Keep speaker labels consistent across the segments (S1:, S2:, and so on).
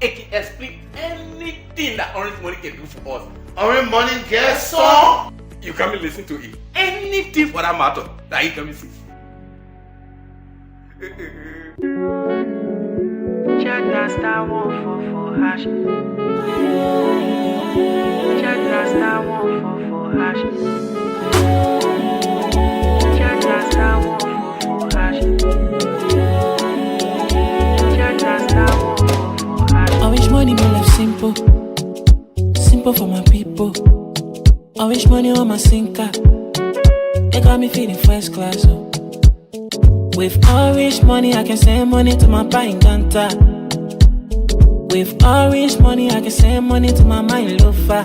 S1: It can explain anything that Orange Money can do for us.
S2: Orange Money gets song.
S1: You come and listen to it. Anything for that matter that you come and see.
S3: Check that star 144 hash. Check that star 144 hash. Check that star 144 hash. Check that star 144 hash.
S4: Orange Money make life simple, simple for my people. Orange Money on my sinker, they got me feeling first class. Oh. With Orange Money, I can send money to my buying ganta. With Orange Money, I can send money to my mind Lofa.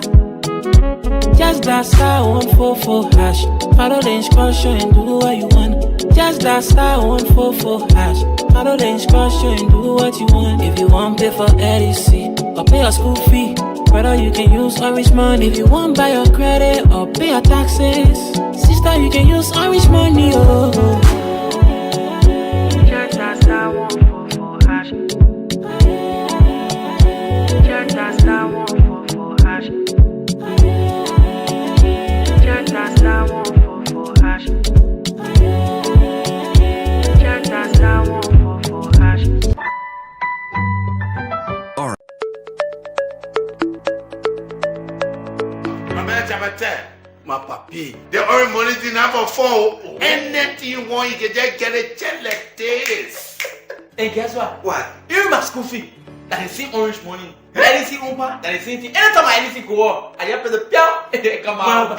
S4: Just that star 144 hash. Follow the instruction and do what you want. Just that star 144 hash. Follow the instruction and do what you want. If you want pay for LEC or pay your school fee, brother, you can use Orange Money. If you want buy your credit or pay your taxes, sister, you can use Orange Money. Oh.
S3: Check that star 144 hash. Check that star 144 hash. Check that star 144 hash. Check that star 144 hash.
S1: My papi.
S2: The Orange Money thing number 4. Anything you want, you can just get a check like this.
S1: And guess what?
S2: What?
S1: Even my school fee. That is see Orange Money. That is see Umpa. That is see anything. Anytime I anything go up, I just pay the piao. Come on.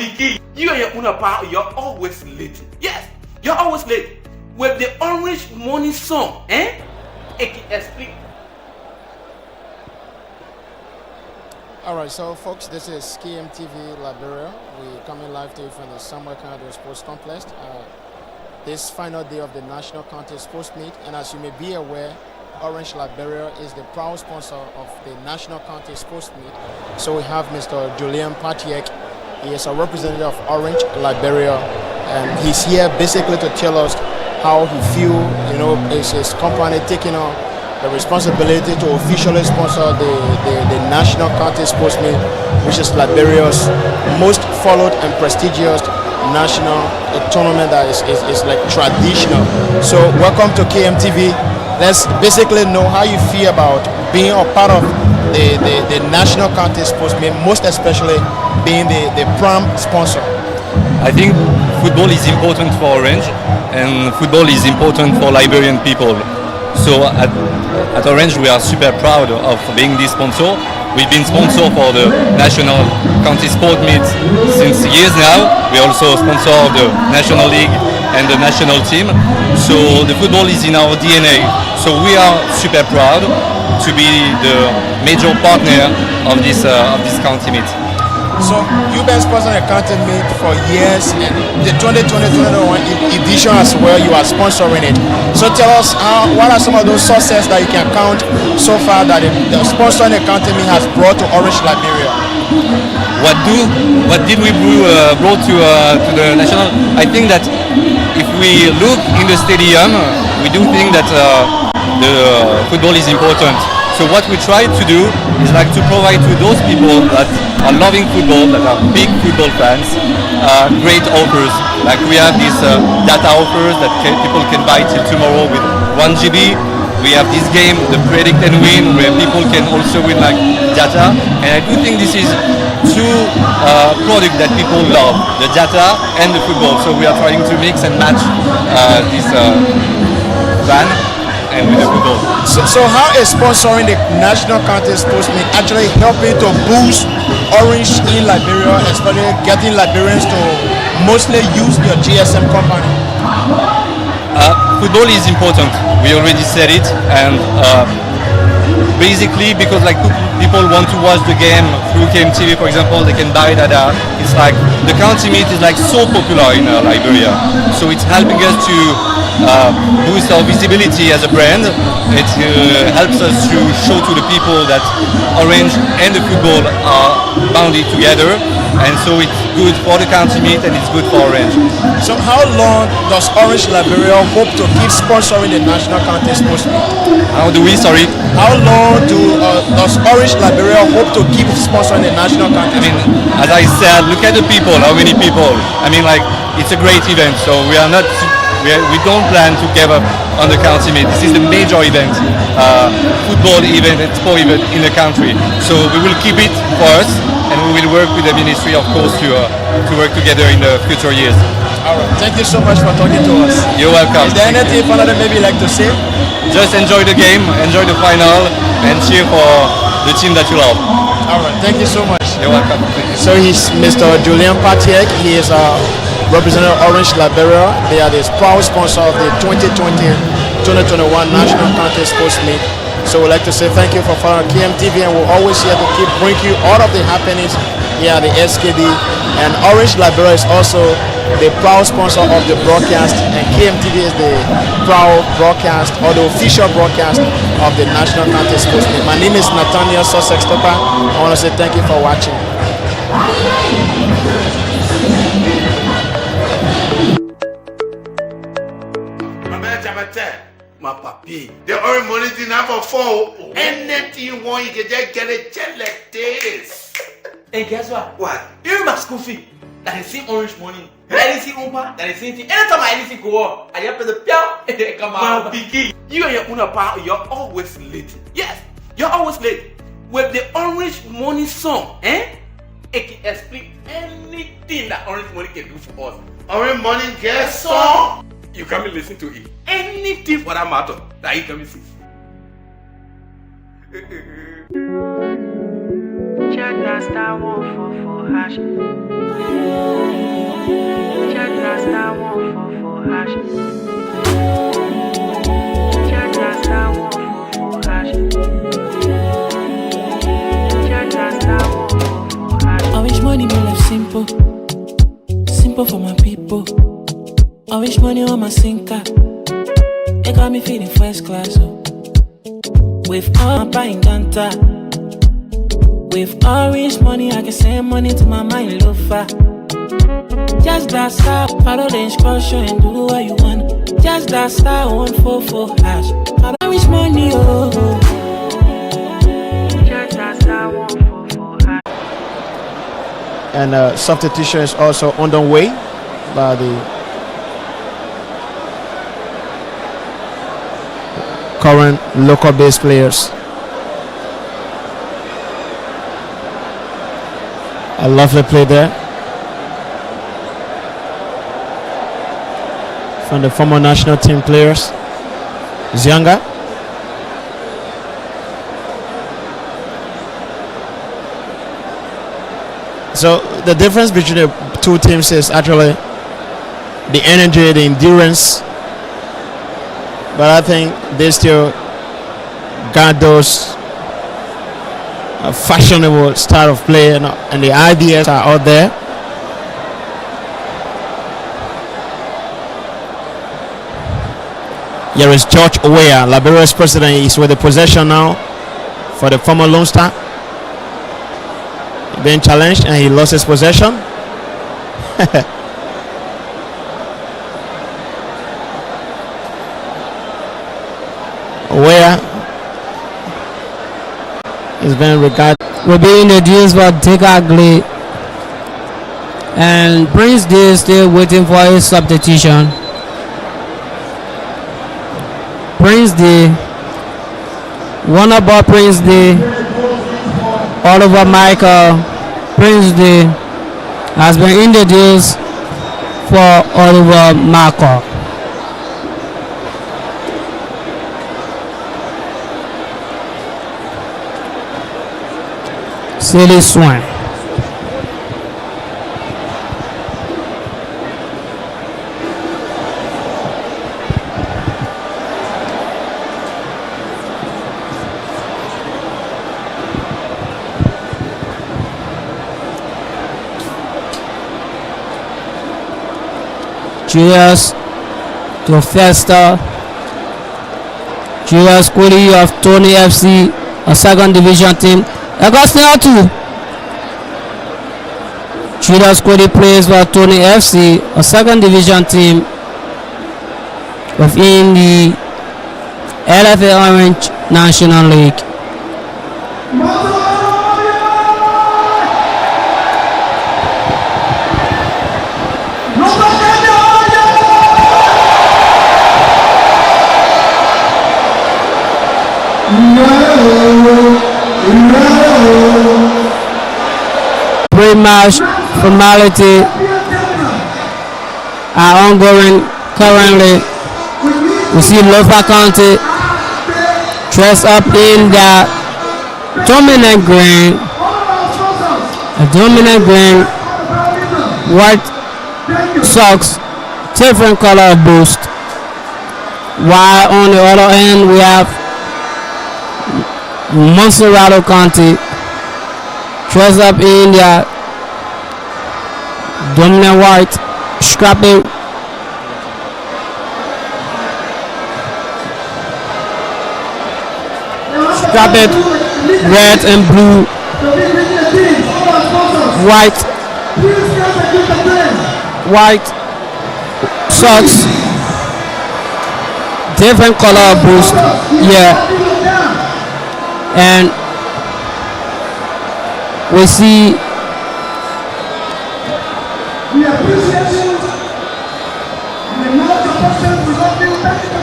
S1: You and your Una Pa, you're always late. Yes, you're always late. With the Orange Money song, it can explain.
S5: Alright, so folks, this is KMTV Liberia. We're coming live to you from the Samuel Canada Sports Complex. This final day of the National County Sports Meet, and as you may be aware, Orange Liberia is the proud sponsor of the National County Sports Meet. So we have Mr. Julian Patiek. He is a representative of Orange Liberia, and he's here basically to tell us how he feels, is his company taking on the responsibility to officially sponsor the National County Sports Meet, which is Liberia's most followed and prestigious national tournament that is like traditional. So welcome to KMTV. Let's basically know how you feel about being a part of the National County Sports Meet, most especially being the prime sponsor.
S6: I think football is important for Orange, and football is important for Liberian people. So at Orange we are super proud of being this sponsor. We've been sponsor for the National County Sport Meet since years now. We also sponsor the National League and the national team. So the football is in our DNA. So we are super proud to be the major partner of this county meet.
S5: So you've been sponsoring a county meet for years, and the 2020-2021 edition as well, you are sponsoring it. So tell us, what are some of those successes that you can count so far that the sponsoring a county meet has brought to Orange Liberia?
S6: What did we brought to the national? I think that if we look in the stadium, we do think that the football is important. So what we try to do is like to provide to those people that are loving football, that are big football fans, great offers. Like we have these data offers that people can buy till tomorrow with 1 GB. We have this game, the Predict and Win, where people can also win like data. And I do think this is two products that people love, the data and the football. So we are trying to mix and match this plan and with the football.
S5: So how is sponsoring the National County Sports Meet actually helping to boost Orange in Liberia, especially getting Liberians to mostly use your GSM company?
S6: Football is important. We already said it, and basically because like people want to watch the game through KMTV, for example, they can buy data. It's like the county meet is like so popular in Liberia, so it's helping us to boost our visibility as a brand. It helps us to show to the people that Orange and the football are bounded together, and so it's good for the county meet and it's good for Orange.
S5: So how long does Orange Liberia hope to keep sponsoring the National County Sports Meet?
S6: How do we, sorry?
S5: How long does does Orange Liberia hope to keep sponsoring the national
S6: I
S5: contest?
S6: mean, as I said, look at the people. How many people? I mean, like, it's a great event. So we are not, we don't plan to give up on the county meet. This is the major event, football event and sport event in the country. So we will keep it for us, and we will work with the ministry, of course, to work together in the future years.
S5: All right. Thank you so much for talking to us.
S6: You're welcome.
S5: Is there anything further that maybe you like to say?
S6: Just enjoy the game, enjoy the final, and cheer for the team that you love.
S5: All right. Thank you so much.
S6: You're welcome.
S5: So he's Mr. Julian Patiek. He is representative of Orange Liberia. They are the proud sponsor of the 2020-2021 National Contest Sports Meet. So we'd like to say thank you for following KMTV, and we're always here to keep bringing you all of the happenings here at the SKD. And Orange Liberia is also the proud sponsor of the broadcast, and KMTV is the proud broadcast or the official broadcast of the National Contest Sports Meet. My name is Nathaniel Sussex Topa. I want to say thank you for watching.
S1: My papi.
S2: The orange money didn't have a phone. Anything you want, you can just get a check like this.
S1: And guess what?
S2: What?
S1: Even my school fee, that is same orange money. That is same umpa, that is same thing. Anytime I see go up, I just pay the piao. Come on, picky. You and your owner pa, you're always late. Yes, you're always late. With the orange money song, it can explain anything that orange money can do for us.
S2: Orange money get song.
S1: You come and listen to it. Anything for that matter that you come and see.
S3: Check that star 144 hash. Check that star 144 hash. Check that star 144 hash. Check that star 144 hash.
S4: I wish money be life simple, simple for my people. I wish money on my sinker. It got me feeling first class. Oh. With all my buying Ganta. With orange money, I can send money to my mind, Lofa. Just that star, follow the instruction and do what you want. Just that star 144 hash. Orange money, oh.
S3: Check that star 144 hash.
S5: And substitution is also on the way by the current local based players. A lovely play there from the former national team players. Zianga. So the difference between the two teams is actually the energy, the endurance. But I think they still got those fashionable style of play, and the ideas are out there. Here is George Oweya, Liberia's president. Is with the possession now for the former Lone Star. Being challenged and he lost his possession. Where is being regarded.
S7: Will be introduced by Dick Ugly, and Prince D is still waiting for his substitution. Prince D, one about Prince D, Oliver Michael. Prince D has been introduced for Oliver Michael. Silly Swan. Julius to Festa. Julius Cooley of Tony FC, a second division team. Agostina too. Julius Cooley plays for Tony FC, a second division team within the LFA Orange National League. Pre-match formality are ongoing currently. We see Lofa County dressed up in their dominant green, white socks, different color of boost. While on the other end we have Montserrado County dressed up in their dominant white, scrappy red and blue, white socks, different color of boost. Yeah, and we see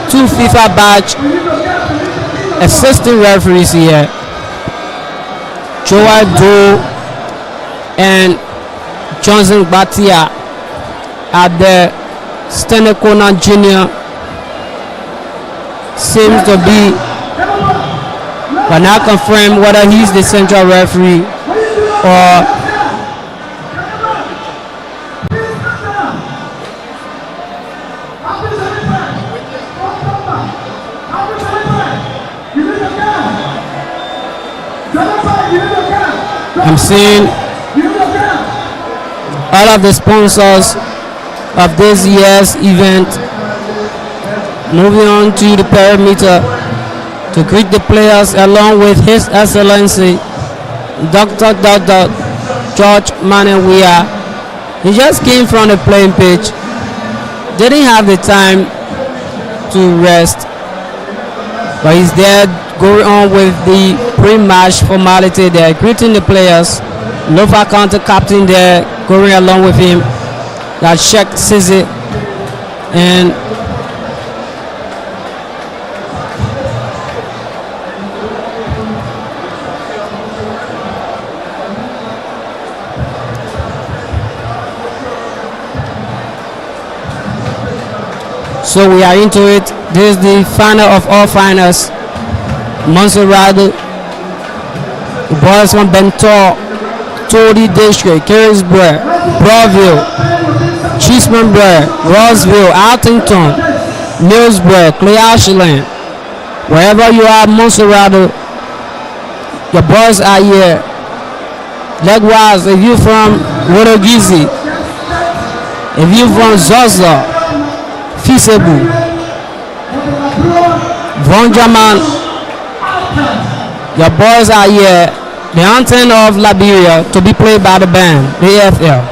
S7: two FIFA badge assistant referees here, Joel Doe and Johnson Batia at the Stenekona Junior. Seems to be, but not confirmed whether he's the central referee or I'm seeing all of the sponsors of this year's event moving on to the perimeter to greet the players, along with His Excellency Dr. George Manewia. He just came from the playing pitch, didn't have the time to rest, but he's there going on with the pre-match formality there, greeting the players. Lofa County captain there going along with him, that Sheikh Sizi, and so we are into it. This is the final of all finals. Montserrado, the boys from Bentor, Todi District, Carrisburg, Broadville, Cheesemanburg, Rossville, Altington, Millsburg, Clay Ashland. Wherever you are, Montserrado, your boys are here. Likewise, if you're from Wodogizi, if you're from Zozo, Fisebu, Von German, your boys are here. The anthem of Liberia to be played by the band, the AFL.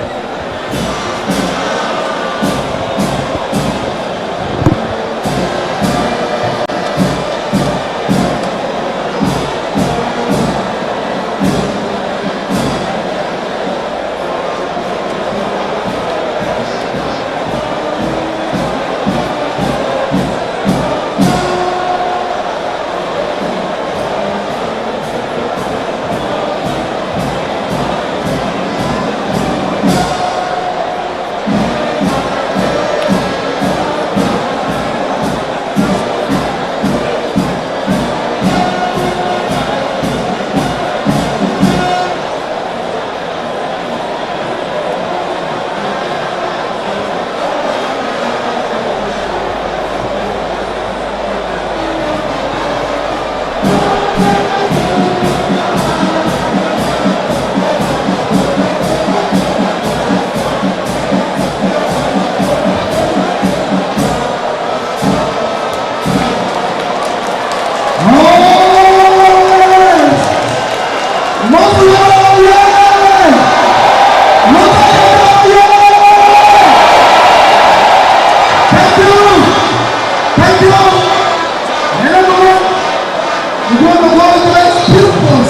S8: One of the pupils,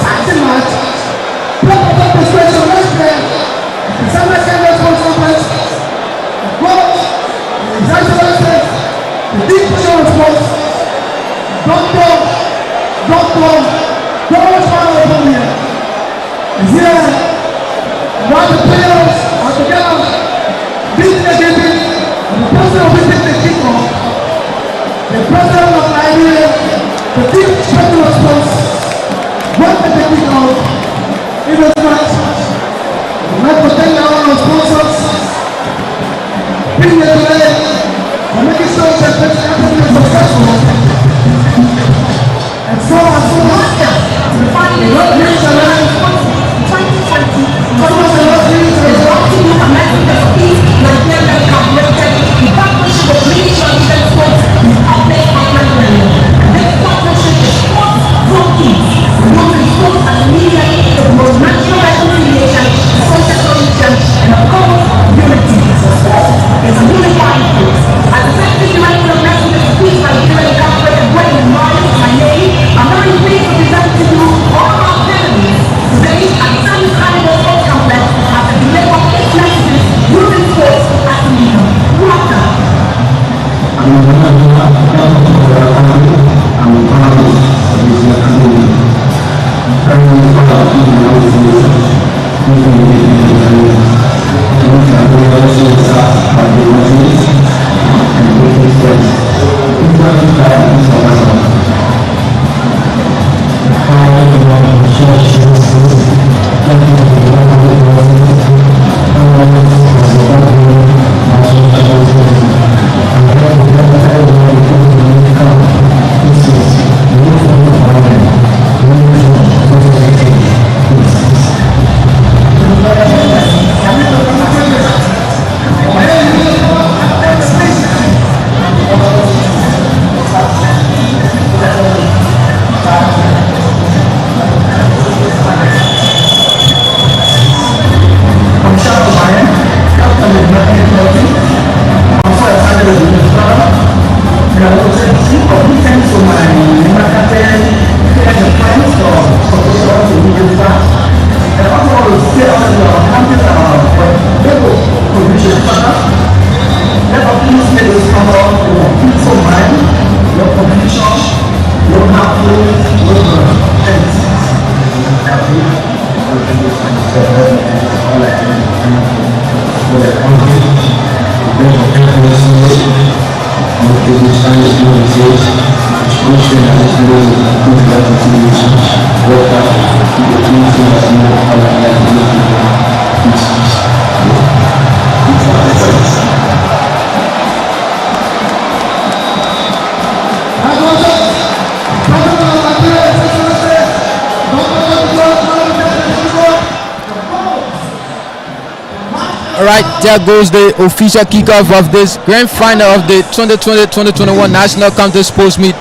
S5: Alright, there goes the official kickoff of this grand final of the 2020-2021 National Counter Sports Meet.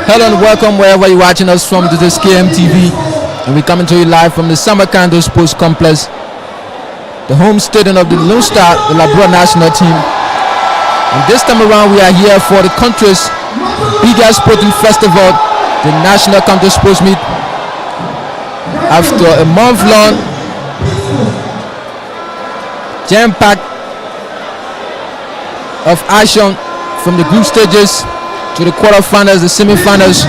S5: Hello and welcome wherever you're watching us from. This is KMTV, and we're coming to you live from the Summer Counter Sports Complex, the home stadium of the Lone Star, the Labrador national team. And this time around, we are here for the country's biggest sporting festival, the National Counter Sports Meet. After a month-long jam-packed of action from the group stages to the quarterfinals, the semi-finals,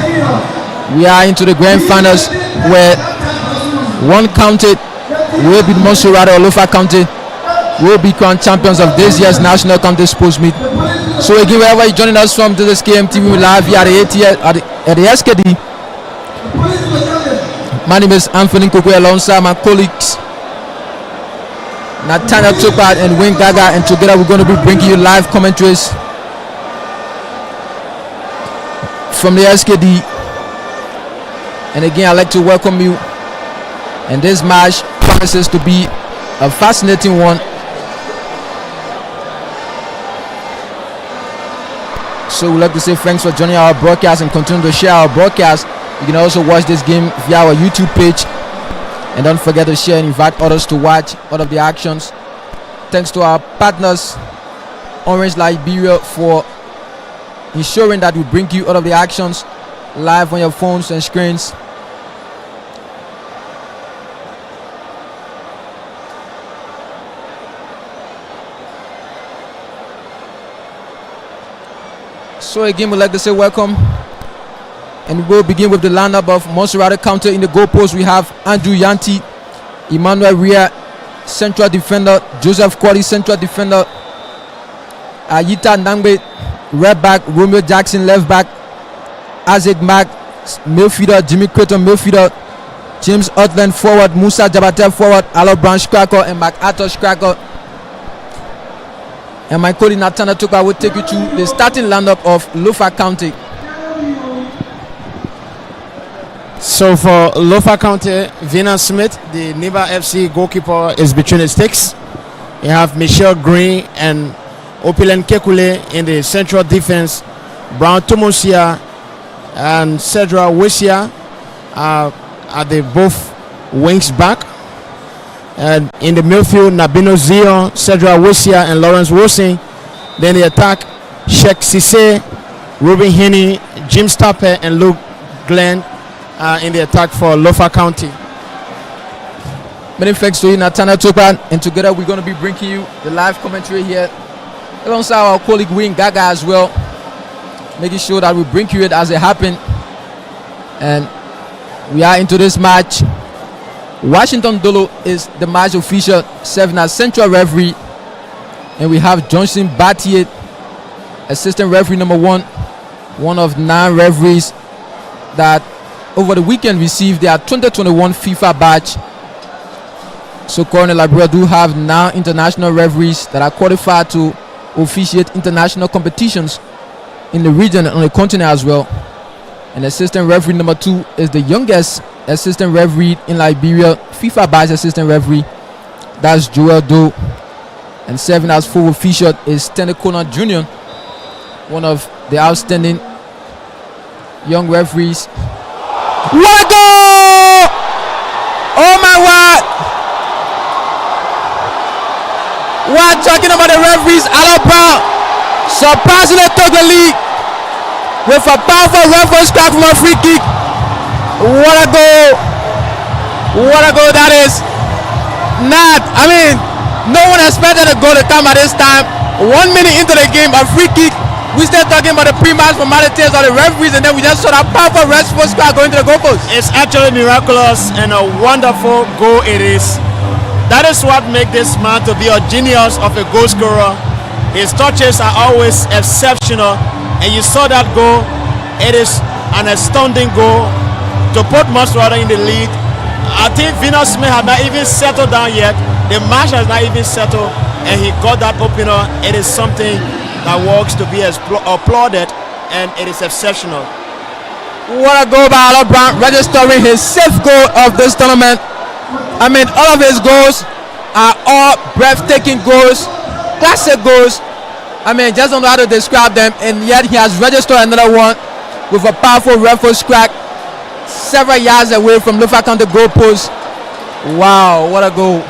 S5: we are into the grand finals where one county will be Montserrado or Lofa County will be crowned champions of this year's National County Sports Meet. So again, wherever you're joining us from, to this KMTV live here at the SKD. My name is Anthony Koko alongside my colleagues Nathaniel Tupad and Wayne Gaga, and together we're going to be bringing you live commentaries from the SKD. And again, I'd like to welcome you, and this match promises to be a fascinating one. So we'd like to say thanks for joining our broadcast and continue to share our broadcast. You can also watch this game via our YouTube page. And don't forget to share and invite others to watch all of the actions. Thanks to our partners, Orange Liberia, for ensuring that we bring you all of the actions live on your phones and screens. So again, we'd like to say welcome. And we'll begin with the lineup of Montserrado County. In the goalpost, we have Andrew Yanti, Emmanuel Ria, central defender, Joseph Kwali, central defender, Ayita Nangbe, right back, Romeo Jackson, left back, Isaac Mack, midfielder, Jimmy Creighton, midfielder,
S8: James Utland forward, Musa Jabatel forward, Alo Brown striker, and MacArthur striker. And my colleague Natana Tuka will take you to the starting lineup of Lofa County.
S5: So for Lofa County, Venus Smith, the Niva FC goalkeeper, is between the sticks. You have Michelle Green and Opilen Kekule in the central defense. Brown Tomosia and Cedra Wisia are the both wings back. And in the midfield, Nabino Zion, Cedra Wisia, and Lawrence Wilson. Then the attack, Sheikh Sisse, Ruben Henny, Jim Stapper, and Luke Glenn in the attack for Lofa County.
S8: Many thanks to you, Natana Topan, and together we're going to be bringing you the live commentary here alongside our colleague Wayne Gaga as well, making sure that we bring you it as it happened. And we are into this match. Washington Dolo is the match official, serving as central referee, and we have Johnson Battier, assistant referee number 1, one of 9 referees that over the weekend received their 2021 FIFA badge. So currently Liberia do have 9 international referees that are qualified to officiate international competitions in the region and on the continent as well. And assistant referee number 2 is the youngest assistant referee in Liberia, FIFA badge assistant referee. That's Joel Doe. And serving as full official is Stanley Conan Jr., one of the outstanding young referees. What a goal! Oh my word! We're talking about the referees. Alo Brown surprisingly took the lead with a powerful reference crack from a free kick. What a goal! What a goal that is! No one expected a goal to come at this time. 1 minute into the game, a free kick. We still talking about the pre-match formalities of the referees, and then we just saw that powerful reference crack going to the goalpost.
S5: It's actually miraculous and a wonderful goal it is. That is what makes this man to be a genius of a goal scorer. His touches are always exceptional, and you saw that goal. It is an astounding goal to put Montserrado in the lead. I think Venus may have not even settled down yet. The match has not even settled, and he got that opener. It is something that works to be applauded, and it is exceptional.
S8: What a goal by Alo Brown, registering his 6th goal of this tournament. All of his goals are all breathtaking goals, classic goals. Just don't know how to describe them, and yet he has registered another one with a powerful reference crack several yards away from Lofa County goalpost. Wow, what a goal.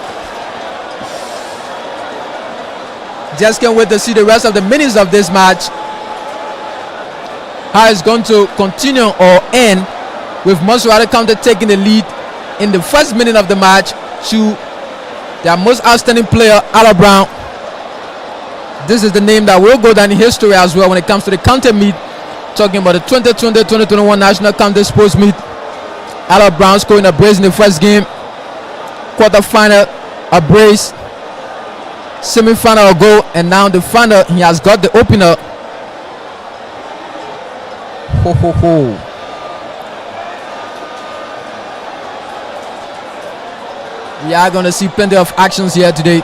S8: Just can't wait to see the rest of the minutes of this match. How it's going to continue or end with Montserrado County taking the lead in the first minute of the match to their most outstanding player, Alo Brown. This is the name that will go down in history as well when it comes to the county meet. Talking about the 2020-2021 National County Sports Meet. Alo Brown scoring a brace in the first game. Quarterfinal, a brace. Semi-final, a goal. And now the final, he has got the opener. Ho, ho, ho. We are going to see plenty of actions here today.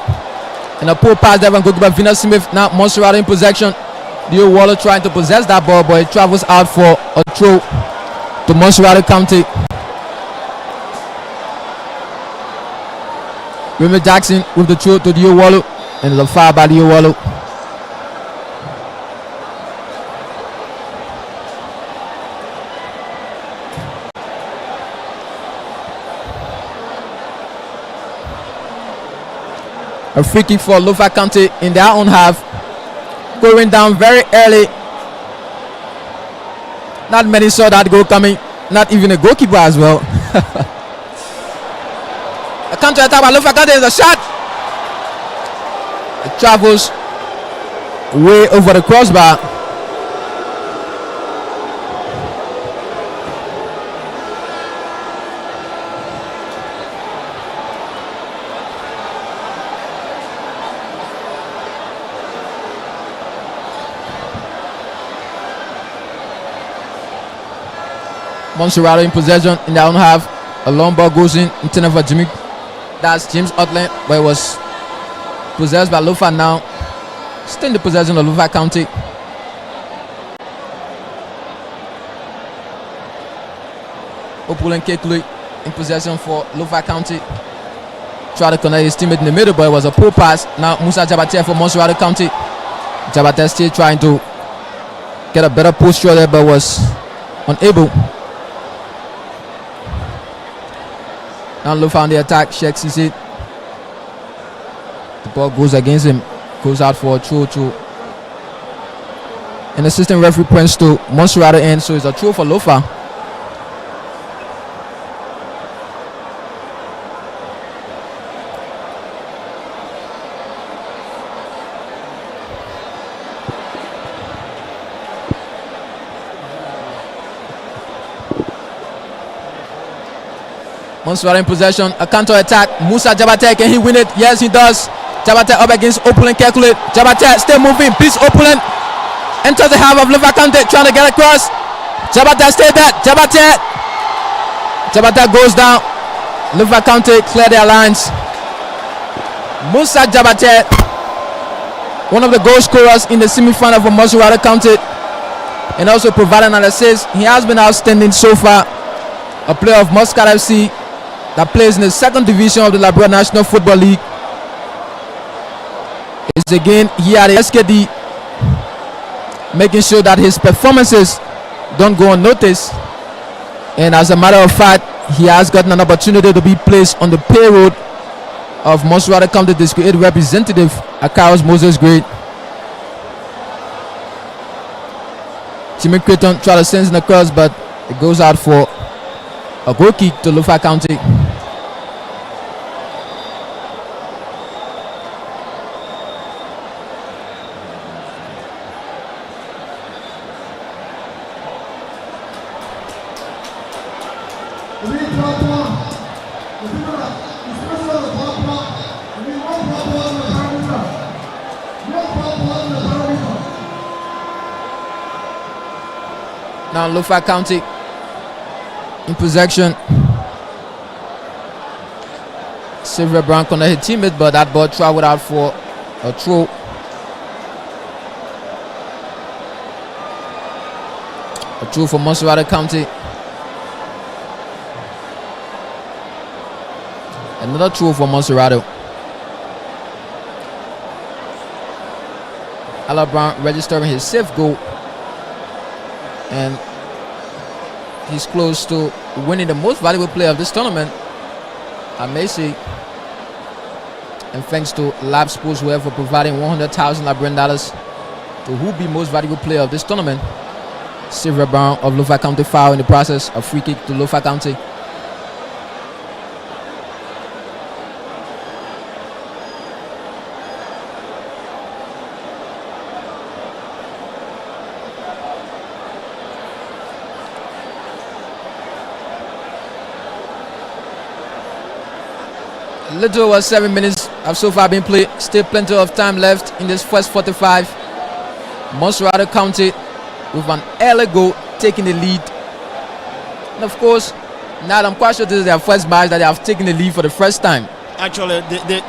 S8: And a poor pass there from goalkeeper Venus Smith. Now Montserrado in possession. Dio Waller trying to possess that ball, but it travels out for a throw to Montserrado County. Raymond Jackson with the throw to Dio Waller. And the foul by Dio Waller. A free kick for Lofa County in their own half. Going down very early. Not many saw that goal coming. Not even a goalkeeper as well. A counter attack by Lofa County is a shot. It travels way over the crossbar. Montserrado in possession in their own half. A long ball goes intended for Jimmy. That's James Utland, but it was possessed by Lofa now. Still in the possession of Lofa County. Opulent Kekule in possession for Lofa County. Try to connect his teammate in the middle, but it was a poor pass. Now Musa Jabate for Montserrado County. Jabate still trying to get a better posture there, but was unable. Now Lofa on the attack. Sheikh sees it. The ball goes against him. Goes out for a throw to an assistant referee points to Montserrado end, so it's a throw for Lofa. Montserrado in possession, a counter attack. Musa Jabate, can he win it? Yes, he does. Jabate up against Opulent Calculate. Jabate still moving. Please, Opulent enters the half of Lofa County, trying to get across. Jabate stay there. Jabate goes down. Lofa County clear their lines. Musa Jabate, one of the goal scorers in the semi-final for Montserrado County, and also providing an assist. He has been outstanding so far. A player of Muscat FC that plays in the second division of the Liberia National Football League. It's again here at the SKD, making sure that his performances don't go unnoticed. And as a matter of fact, he has gotten an opportunity to be placed on the payroll of Montserrado County District 8 representative Akaros Moses Great. Jimmy Creighton tried to send in the cross, but it goes out for a goal kick to Lofa County. Now Lofa County in possession. Silver Brown connected his teammate, but that ball traveled out for a throw. A throw for Montserrado County. Another throw for Montserrado. Ala Brown registering his safe goal, and he's close to winning the most valuable player of this tournament, I may say. And thanks to Lab Sportswear for providing 100,000 Liberian dollars to who be most valuable player of this tournament. Silver Brown of Lofa County foul in the process. A free kick to Lofa County. Little over 7 minutes have so far been played. Still plenty of time left in this first 45. Montserrado County with an early goal taking the lead. And of course, now I'm quite sure this is their first match that they have taken the lead for the first time.
S5: Actually,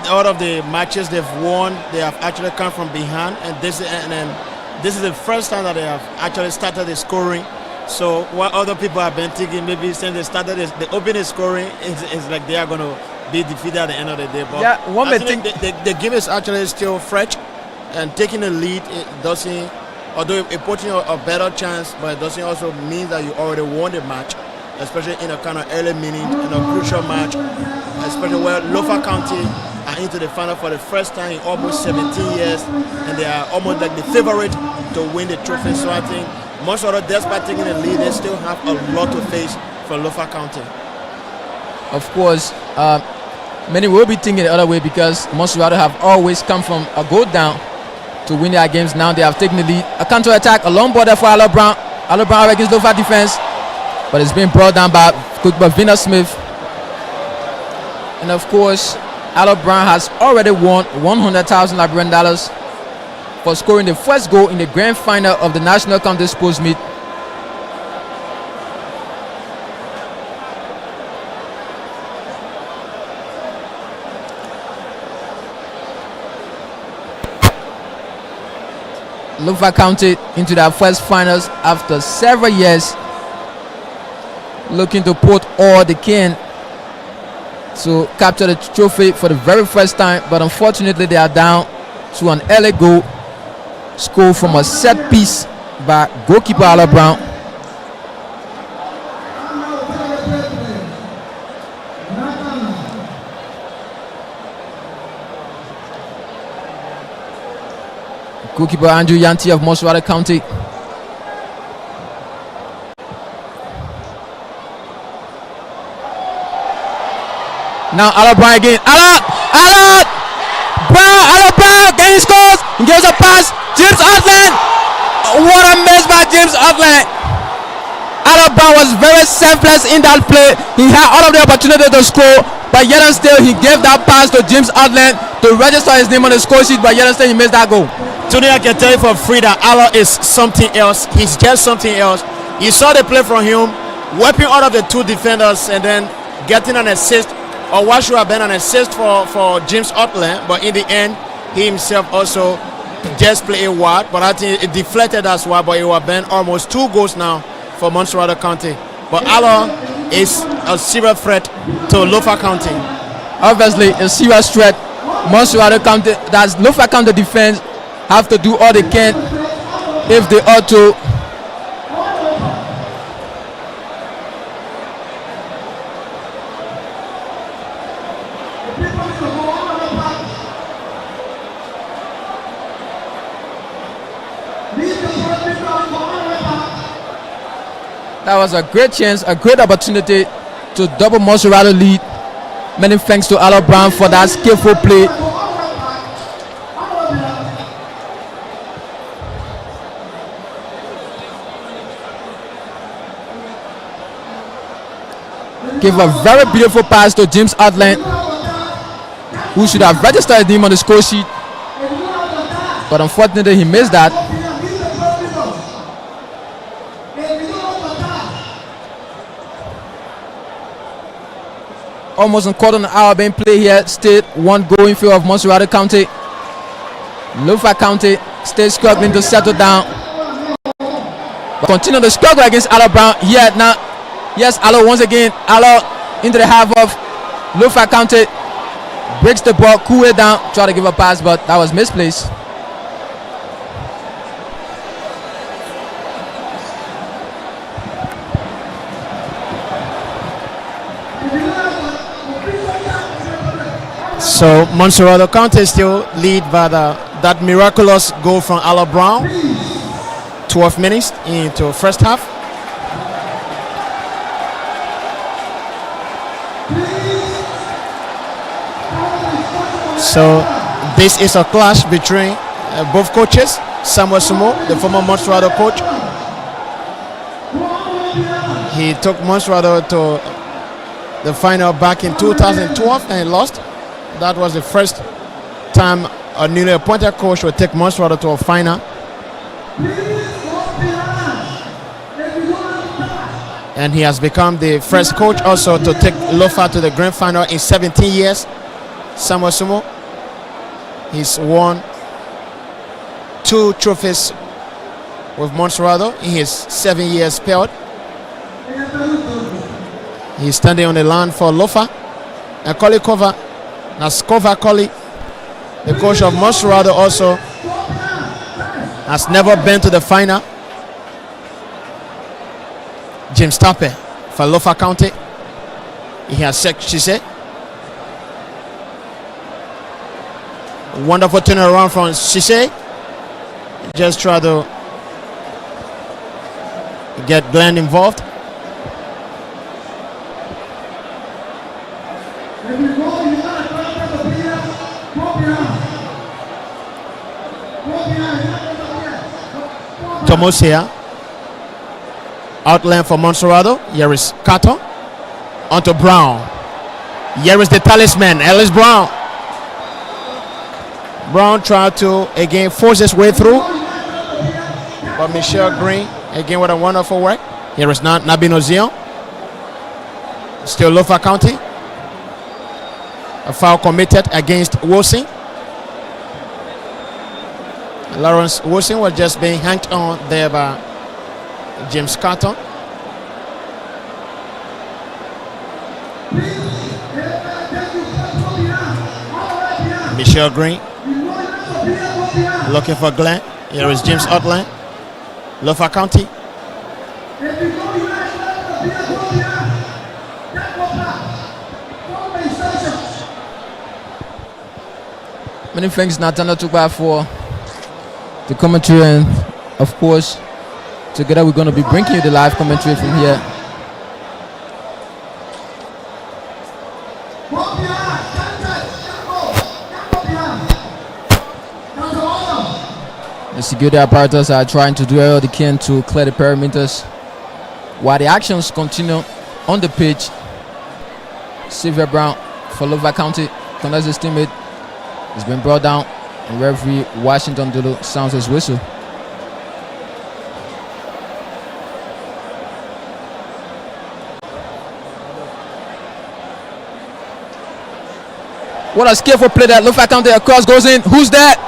S5: all of the matches they've won, they have actually come from behind, and this is the first time that they have actually started the scoring. So what other people have been thinking, maybe since they started the opening scoring, is like they are going to be defeated at the end of the day. But
S8: yeah, one may think
S5: the game is actually still fresh, and taking the lead, it doesn't, although it puts you a better chance, but it doesn't also mean that you already won the match, especially in a kind of early minute, in a crucial match, especially where Lofa County are into the final for the first time in almost 17 years, and they are almost like the favorite to win the trophy. So I think Montserrado, despite taking the lead, they still have a lot to face for Lofa County.
S8: Of course, many will be thinking the other way, because Montserrado have always come from a goal down to win their games. Now they have taken the lead. A counter attack, a long border for Ala Brown. Ala Brown against Lofa defense, but it's been brought down by goalkeeper Vina Smith. And of course, Ala Brown has already won 100,000 Liberian dollars for scoring the first goal in the grand final of the National County Sports Meet. Lofa County into their first finals after several years, looking to put all they can to capture the trophy for the very first time, but unfortunately they are down to an early goal scored from a set piece by goalkeeper Ala Brown. Goalkeeper Andrew Yanti of Montserrado County. Now Ala Brown again. Ala Brown again scores. He gives a pass. James Outland. What a miss by James Outland. Ala Brown was very selfless in that play. He had all of the opportunity to score, but yet and still he gave that pass to James Outland to register his name on the score sheet, but yet and still he missed that goal.
S5: Tony, I can tell you for free that Allah is something else. He's just something else. You saw the play from him, wiping out of the two defenders and then getting an assist, or what should have been an assist for James Outland, but in the end, he himself also just played a wide, but I think it deflected as well, but it would have been almost 2 goals now for Montserrado County. But Allah is a serious threat to Lofa County.
S8: Obviously, a serious threat. Montserrado County, that's Lofa County defense, have to do all they can if they ought to. That was a great chance, a great opportunity to double Montserrado lead. Many thanks to Ala Brown for that skillful play. Give a very beautiful pass to James Outland, who should have registered him on the score sheet, but unfortunately he missed that. Almost a quarter of an hour being played here. Still 1 goal in favor of Montserrado County. Lofa County still struggling to settle down, but continue to struggle against Ala Brown here now. Yes, Ala once again. Ala into the half of Lofa County. Breaks the ball, cool it down, try to give a pass, but that was misplaced.
S5: So Montserrado County still lead by that miraculous goal from Ala Brown. 12 minutes into first half. So this is a clash between both coaches. Samuel Sumo, the former Montserrado coach, he took Montserrado to the final back in 2012 and lost. That was the first time a newly appointed coach would take Montserrado to a final. And he has become the first coach also to take Lofa to the grand final in 17 years. Samuel Sumo, he's won 2 trophies with Montserrado in his 7-year spell. He's standing on the land for Lofa. And Koli Kova, Naskova Koli, the coach of Montserrado, also has never been to the final. James Tappe for Lofa County. He has Shise. Wonderful turnaround from Shise. Just try to get Glenn involved. Tomosia. Outline for Montserrado. Here is Kato. Onto Brown. Here is the talisman, Ellis Brown. Brown tried to again force his way through, but Michelle Green again with a wonderful work. Here is Nabino Zion. Still Lofa County. A foul committed against Wilson. Lawrence Wilson was just being hanged on there by James Carton. Michelle Green looking for Glenn. Here is James Otland. Lofa County.
S8: Many thanks, Nathaniel Tukba, for the commentary, and of course, together we're going to be bringing you the live commentary from here. The security apparatus are trying to do all they can to clear the perimeters while the actions continue on the pitch. Sylvia Brown for Lofa County conducts his teammate. Has been brought down, and referee Washington Dulu sounds his whistle. What a skillful play that Lofa County across goes in. Who's that?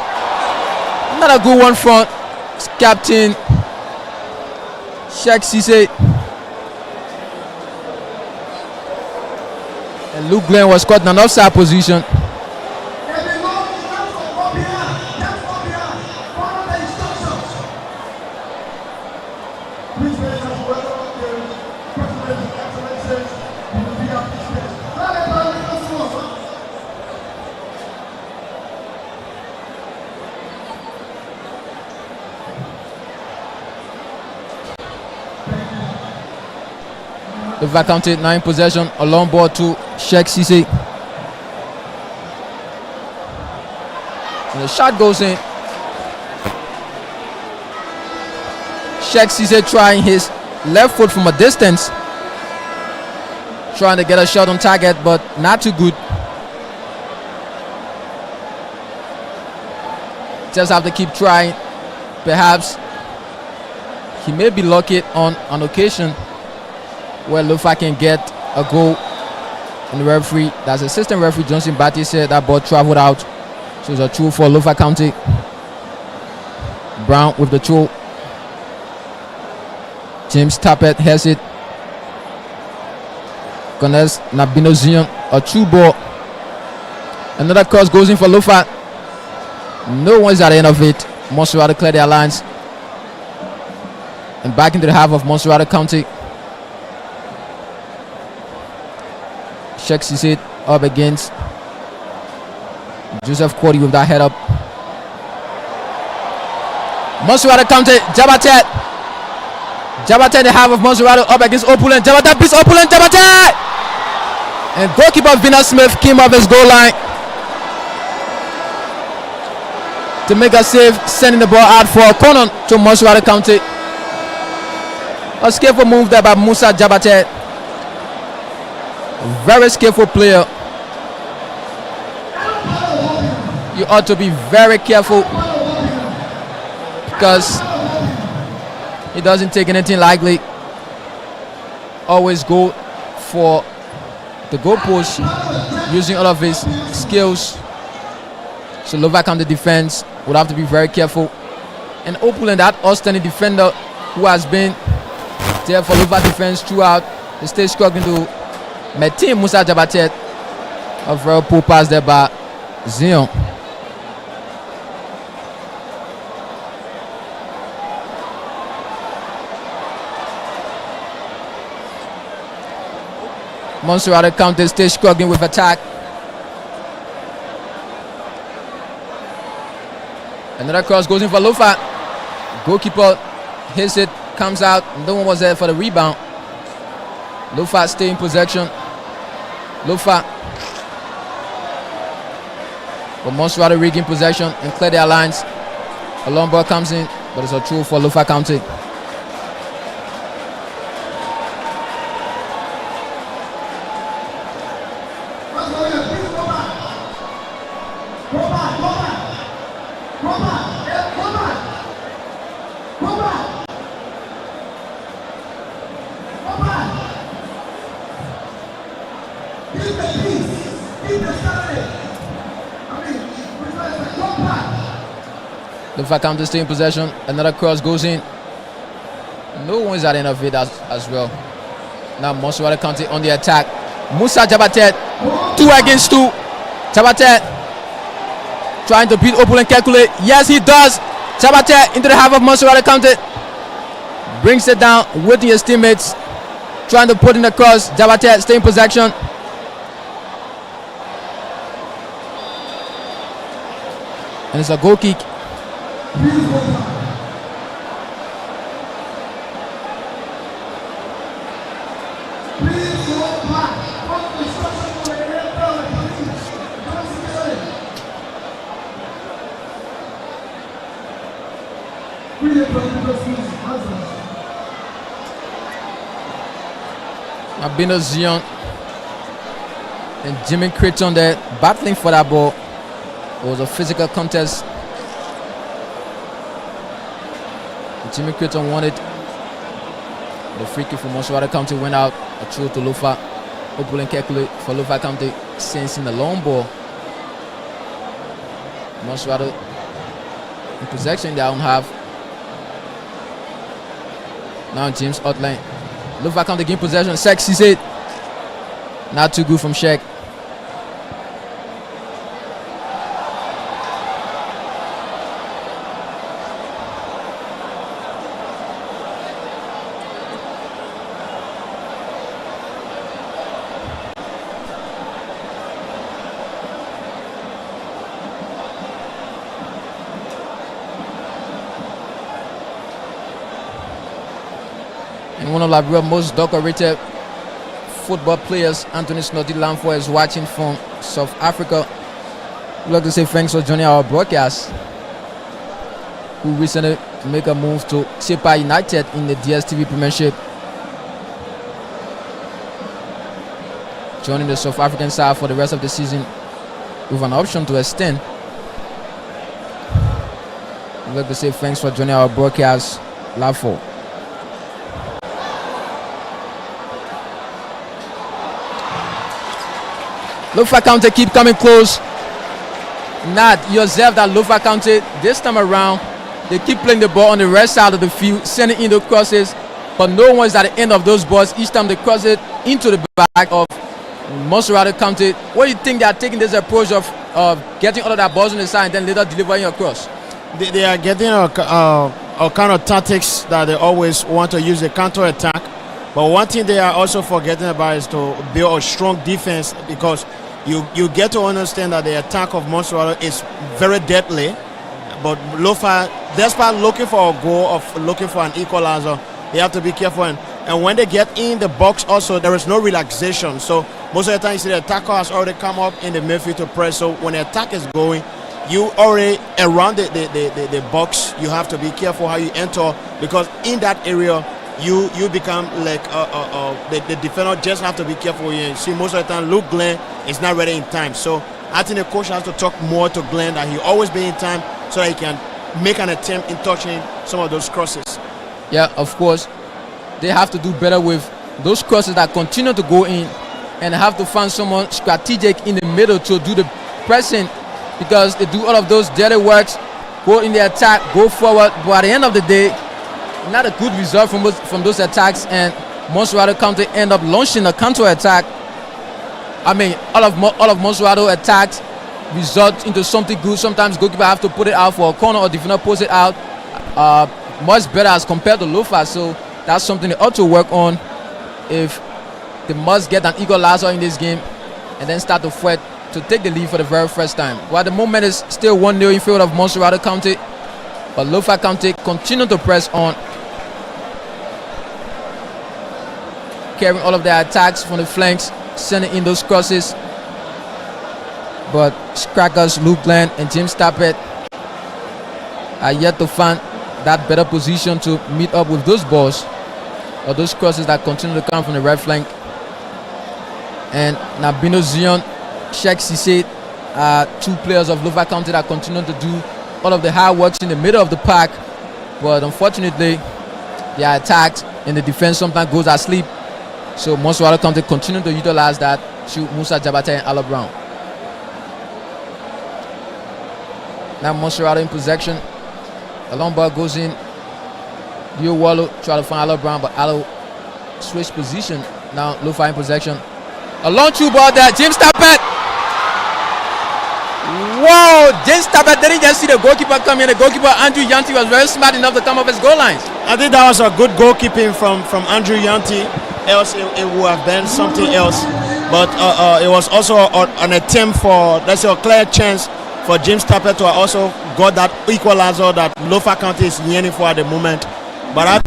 S8: Not a good one front. It's Captain Sheikh Cisse. And Luke Glenn was caught in an offside position. Lofa County 9 possession, a long ball to Sheikh Cisse. And the shot goes in. Sheikh Cisse trying his left foot from a distance. Trying to get a shot on target, but not too good. Just have to keep trying. Perhaps he may be lucky on an occasion where Lofa can get a goal. And the referee, that's assistant referee Johnson Batty, said that ball traveled out. So it's a throw for Lofa County. Brown with the throw. James Tappet has it. Gones Nabino Zion, a true ball. Another cross goes in for Lofa. No one's at the end of it. Montserrado clear their lines. And back into the half of Montserrado County. Sheikh Cisse up against Joseph Cody with that head up. Montserrado County, Jabatet. Jabatet in the half of Montserrado up against Opulent. Jabatet beats Opulent, Jabatet! And goalkeeper Vina Smith came off his goal line to make a save, sending the ball out for a corner to Montserrado County. A skillful move there by Musa Jabatet. Very skillful player. You ought to be very careful because he doesn't take anything lightly. Always go for the goal post using all of his skills. So Lofa County defense would have to be very careful. And Opulent, that outstanding defender who has been there for Lofa defense throughout, is still struggling to Metin Musa Jabatet. A very poor pass there by Zion. Montserrado County still struggling with attack. Another cross goes in for Lofa. Goalkeeper hits it, comes out. No one was there for the rebound. Lofa stay in possession. Lofa. But Montserrado regain possession and clear their lines. A long ball comes in, but it's a throw for Lofa County. Lofa County stay in possession. Another cross goes in. No one is at the end of it as well. Now Montserrado County on the attack. Musa Jabatet, 2 against 2. Jabatet trying to beat Opul and calculate. Yes, he does. Jabatet into the half of Montserrado County. Brings it down, waiting his teammates. Trying to put in the cross. Jabatet stay in possession. And it's a goal kick. Abino Zion and Jimmy Creighton there battling for that ball. It was a physical contest. Jimmy Creighton won it. The free kick from Montserrado County went out. A throw to Lofa. Opul and Kekule for Lofa County, sensing the long ball. Montserrado in possession in their own half. Now James Otline. Lofa County gain possession. Shek sees it. Not too good from Shek. And one of Liberia's most decorated football players, Anthony Snoddy Lamfo, is watching from South Africa. We'd like to say thanks for joining our broadcast. Who recently made a move to Chippa United in the DSTV Premiership. Joining the South African side for the rest of the season with an option to extend. We'd like to say thanks for joining our broadcast, Lamfo. Lofa County keep coming close. Not you observe that Lofa County this time around, they keep playing the ball on the right side of the field, sending in the crosses, but no one is at the end of those balls. Each time they cross it into the back of Montserrado County. What do you think they are taking this approach of getting all of that balls on the side and then later delivering across?
S5: They are getting a kind of tactics that they always want to use, a counter attack. But one thing they are also forgetting about is to build a strong defense, because you get to understand that the attack of Montserrado is very deadly. But Lofa, despite looking for a goal, of looking for an equalizer, they have to be careful. And when they get in the box also, there is no relaxation. So most of the time you see the attacker has already come up in the midfield to press. So when the attack is going, you already around the box, you have to be careful how you enter, because in that area, you become like the defender just have to be careful. You see, most of the time Luke Glenn is not ready in time, so I think the coach has to talk more to Glenn that he always be in time so that he can make an attempt in touching some of those crosses.
S8: Yeah, of course they have to do better with those crosses that continue to go in, and have to find someone strategic in the middle to do the pressing, because they do all of those dirty works, go in the attack, go forward, but at the end of the day, not a good result from those attacks, and Montserrado County end up launching a counter attack. I mean, all of Montserrado attacks result into something good. Sometimes goalkeeper have to put it out for a corner, or defender post it out. Much better as compared to Lofa, so that's something they ought to work on if they must get an equalizer in this game and then start to fight to take the lead for the very first time. Well, at the moment it's still 1-0 in favor of Montserrado County, but Lofa County continue to press on, carrying all of their attacks from the flanks, sending in those crosses. But Crackers, Luke Glenn, and James Tappet are yet to find that better position to meet up with those balls or those crosses that continue to come from the right flank. And Nabino Zion, Sheikh Sise are two players of Lofa County that continue to do all of the hard works in the middle of the park. But unfortunately, they are attacked and the defense sometimes goes asleep. So Montserrado County continue to utilize that to Musa Jabata and Ala Brown. Now Montserrado in possession. A long ball goes in. Dio Wallo try to find Aloe Brown, but Aloe switch position. Now Lofa in possession. A long through ball there. James Tappet. Whoa! James Tappet didn't just see the goalkeeper come in. The goalkeeper Andrew Yanti was very smart enough to come off his goal lines.
S5: I think that was a good goalkeeping from Andrew Yanti. Else it would have been something else. But it was also an attempt for, let's say, a clear chance for James Tappet to also got that equalizer that Lofa County is yearning for at the moment. But I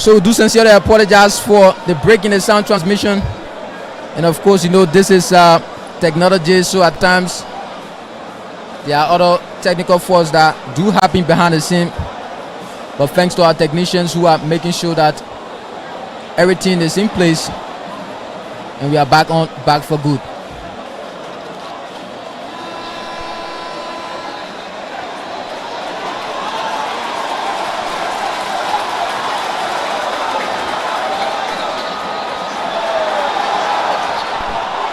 S8: So we do sincerely apologize for the break in the sound transmission. And of course, you know, this is technology, so at times there are other technical faults that do happen behind the scene. But thanks to our technicians who are making sure that everything is in place and we are back for good.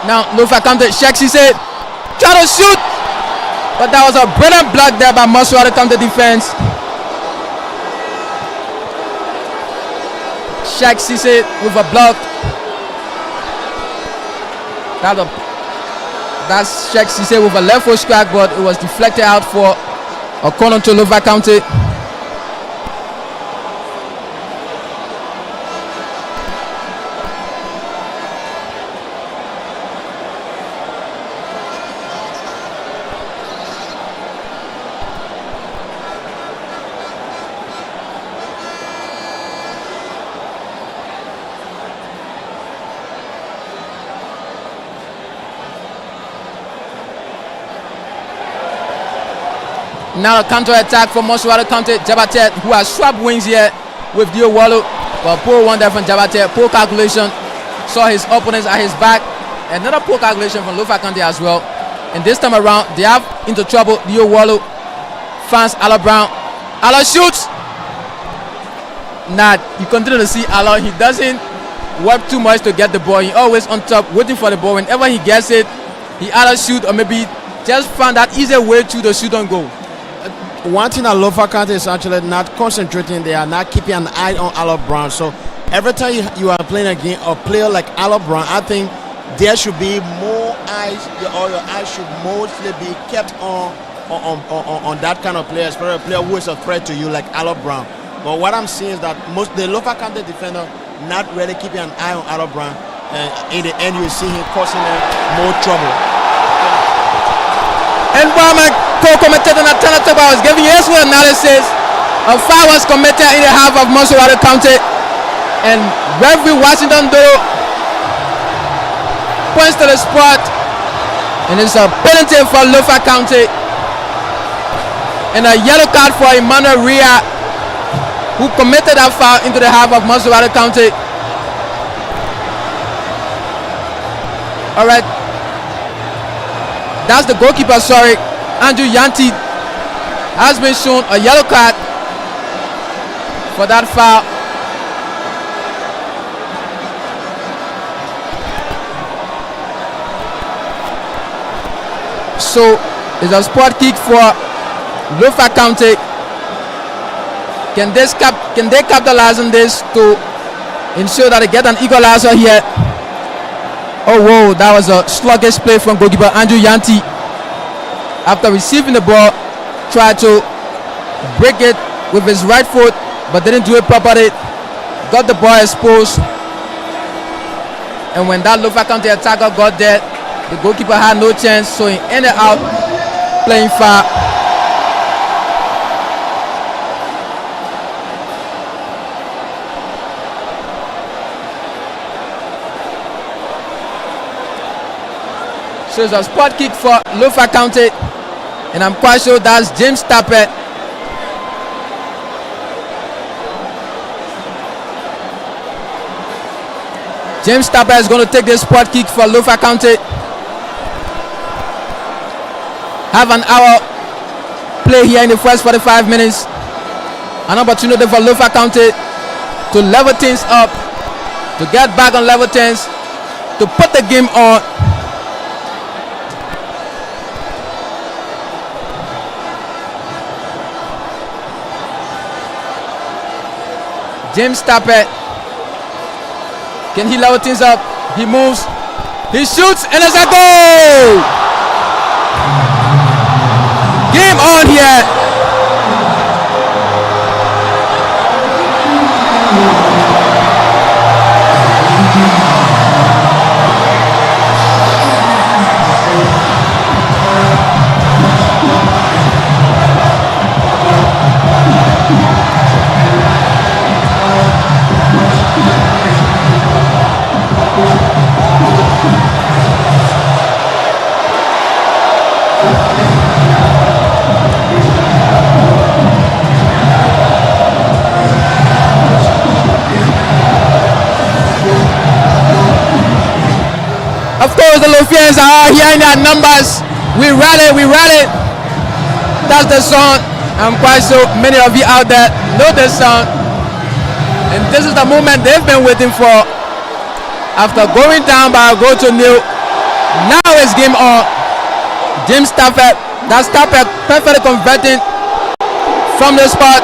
S8: Now Lofa comes to Sheikh Cisse, try to shoot, but that was a brilliant block there by Montserrado come to defense. Sheikh Cisse with a block. That's Sheikh Cisse with a left foot crack, but it was deflected out for a corner to Lofa County. Now a counter attack from Montserrado County. Jabatet, who has swapped wings here with Dio Wallo, but poor one there from Jabatet. Poor calculation. Saw his opponents at his back. Another poor calculation from Lofa County as well. And this time around, they have into trouble. Dio Wallo finds Aloe Brown. Aloe shoots. Nah, you continue to see Aloe. He doesn't work too much to get the ball. He always on top, waiting for the ball. Whenever he gets it, he either shoot or maybe just found that easier way to the shoot on goal.
S5: One thing that Lofa County is actually not concentrating, they are not keeping an eye on Aloe Brown. So every time you are playing a game, a player like Aloe Brown, I think there should be more eyes, or your eyes should mostly be kept on that kind of player, especially a player who is a threat to you like Aloe Brown. But what I'm seeing is that most the Lofa County defender not really keeping an eye on Aloe Brown. In the end, you see him causing them more trouble.
S8: And while my co-commentator Natana Toba was giving his analysis, a foul was committed in the half of Montserrado County, and referee Washington Doro points to the spot, and it's a penalty for Lofa County, and a yellow card for Emmanuel Ria, who committed that foul into the half of Montserrado County. All right. That's the goalkeeper, sorry. Andrew Yanti has been shown a yellow card for that foul. So it's a spot kick for Lofa County. Can they capitalize on this to ensure that they get an equalizer here? Oh, whoa, that was a sluggish play from goalkeeper Andrew Yanti. After receiving the ball, tried to break it with his right foot, but didn't do it properly. Got the ball exposed. And when that Lofa County attacker got there, the goalkeeper had no chance, so he ended up playing far. So it's a spot kick for Lofa County, and I'm quite sure that's James Tappet. James Tappet is going to take this spot kick for Lofa County. Have an hour play here in the first 45 minutes. An opportunity for Lofa County to level things up, to get back on level things, to put the game on. James Tappet, can he level things up? He moves, he shoots, and there's a goal! Game on here. Of course, the Lofians are hearing their numbers. We rally. That's the song. I'm quite sure many of you out there know this song. And this is the moment they've been waiting for. After going down by a goal to nil, now it's game on. James Tappet, that's Tappet perfectly converting from the spot.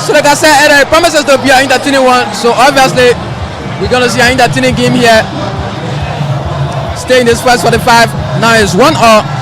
S8: So like I said, it promises to be an entertaining one. So obviously, we're going to see an entertaining game here. Stay in this first 45. Now it's 1-0.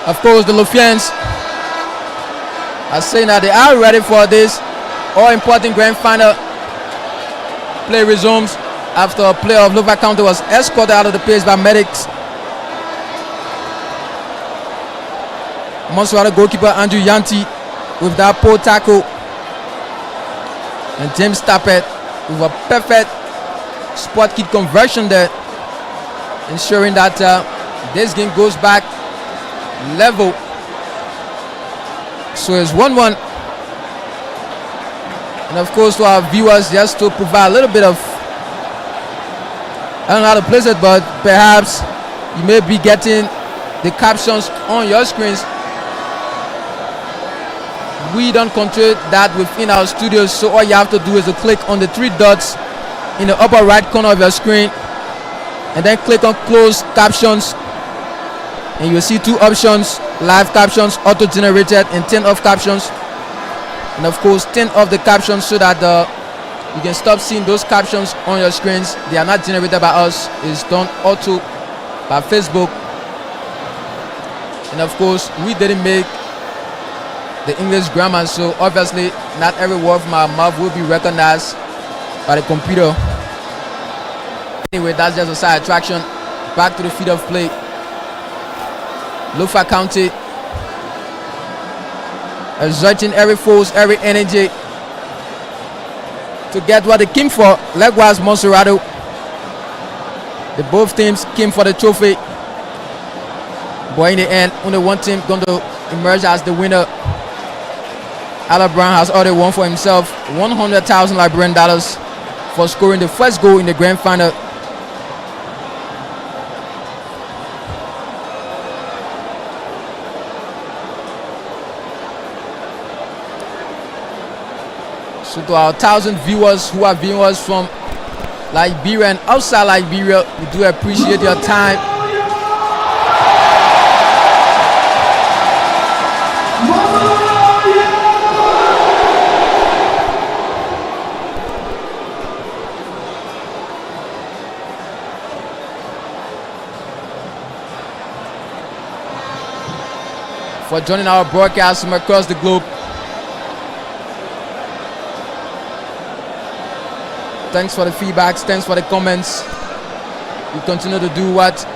S8: Of course, the Lofians are saying that they are ready for this all-important grand final. Play resumes after a player of Lofa County was escorted out of the pitch by medics. Montserrado goalkeeper Andrew Yanti with that pole tackle, and James Tappet with a perfect spot kick conversion there, ensuring that this game goes back level. So it's 1-1. And of course, to our viewers, just to provide a little bit of, I don't know how to place it, but perhaps you may be getting the captions on your screens. We don't control that within our studios, so all you have to do is to click on the 3 dots in the upper right corner of your screen, and then click on close captions, and you'll see 2 options: live captions, auto-generated, and turn off captions. And of course, turn off the captions so that you can stop seeing those captions on your screens. They are not generated by us, it's done auto by Facebook. And of course, we didn't make the English grammar, so obviously not every word from our mouth will be recognized by the computer. Anyway, that's just a side attraction. Back to the field of play. Lofa County exerting every force, every energy to get what they came for. Likewise, Montserrado. Both teams came for the trophy. But in the end, only one team going to emerge as the winner. Ala Brown has already won for himself $100,000 Liberian dollars for scoring the first goal in the grand final. So to our 1,000 viewers who are viewers from Liberia and outside Liberia, we do appreciate your time. For joining our broadcast from across the globe. Thanks for the feedbacks, thanks for the comments. We continue to do what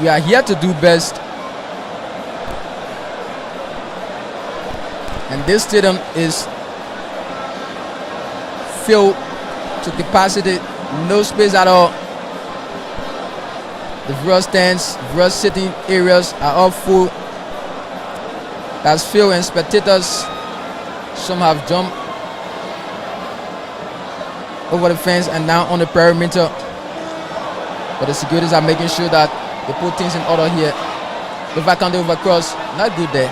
S8: we are here to do best. And this stadium is filled to capacity, no space at all. The various stands, various sitting areas are all full. That's filled, and spectators, some have jumped over the fence and now on the perimeter. But the securities are making sure that they put things in order here. Lofa County overcross, not good there.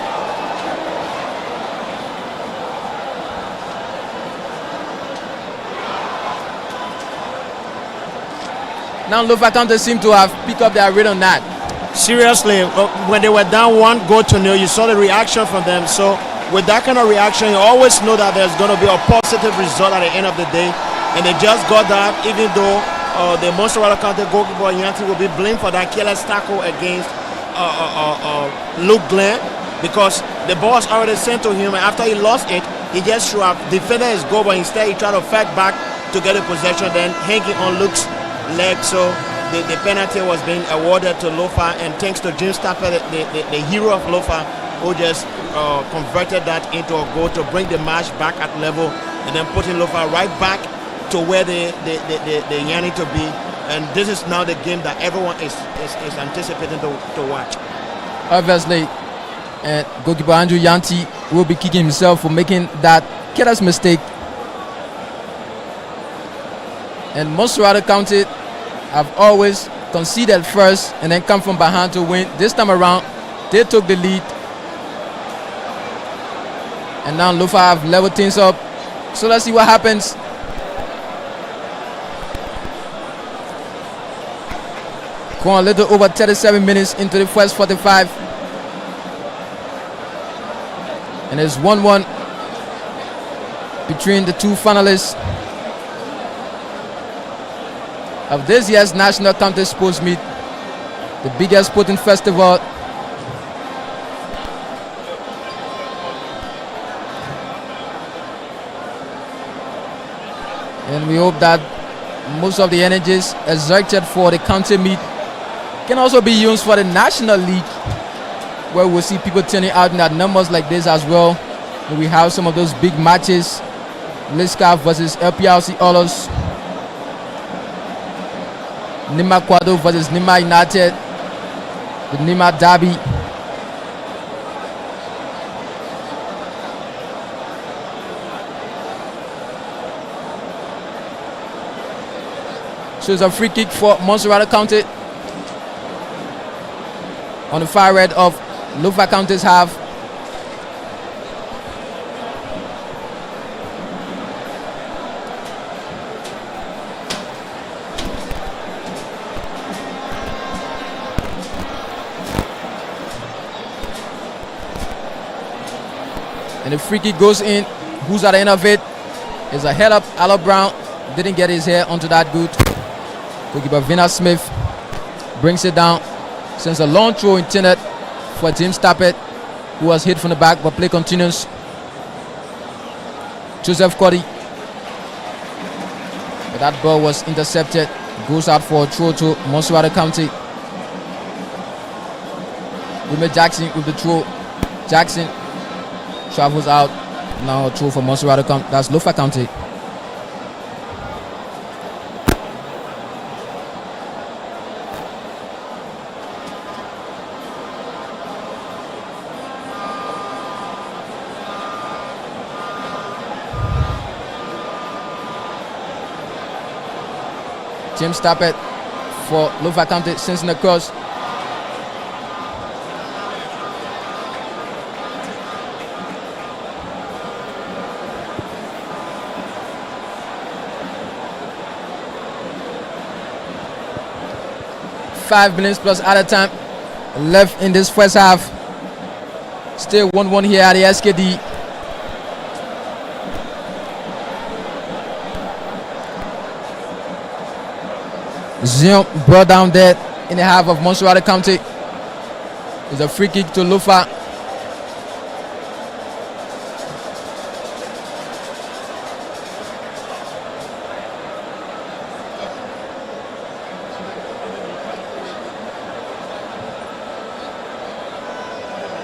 S8: Now Lofa County seem to have picked up their rhythm on that.
S5: Seriously, when they were down 1-0, you saw the reaction from them. So with that kind of reaction, you always know that there's going to be a positive result at the end of the day. And they just got that, even though the Montserrado County goalkeeper Yanti will be blamed for that careless tackle against Luke Glenn, because the ball was already sent to him, and after he lost it, he just should have defended his goal, but instead he tried to fight back to get a possession, then hanging on Luke's leg. So the penalty was being awarded to Lofa, and thanks to James Tapper, the hero of Lofa, who just converted that into a goal to bring the match back at level, and then putting Lofa right back to where they yearning to be. And this is now the game that everyone is anticipating to watch.
S8: Obviously, goalkeeper Andrew Yanti will be kicking himself for making that careless mistake. And Montserrado County have always conceded first and then come from behind to win. This time around, they took the lead. And now Lofa have leveled things up. So let's see what happens. Going a little over 37 minutes into the first 45. And it's 1-1 between the two finalists of this year's National County Sports Meet, the biggest sporting festival and we hope that most of the energies exerted for the county meet can also be used for the National League, where we'll see people turning out in that numbers like this as well. And we have some of those big matches, Liska versus LPRC Olos, Nima Kwado versus Nima United, the Nima Derby. So it's a free kick for Montserrado County on the far right of Lofa County's half. And the free kick goes in. Who's at the end of it? Is a head up. Ala Brown didn't get his hair onto that good. Goalkeeper Vina Smith brings it down. Sends a long throw intended for James Tappet, who was hit from the back, but play continues. Joseph Cody But that ball was intercepted. Goes out for a throw to Montserrado County. Wilmer Jackson with the throw. Jackson travels out. Now a throw for Montserrado County. That's Lofa County. James Tappet for Lofa County, sends in the cross. Five minutes plus added time left in this first half. Still 1-1 here at the SKD. Zion brought down there in the half of Montserrado County. It's a free kick to Lofa.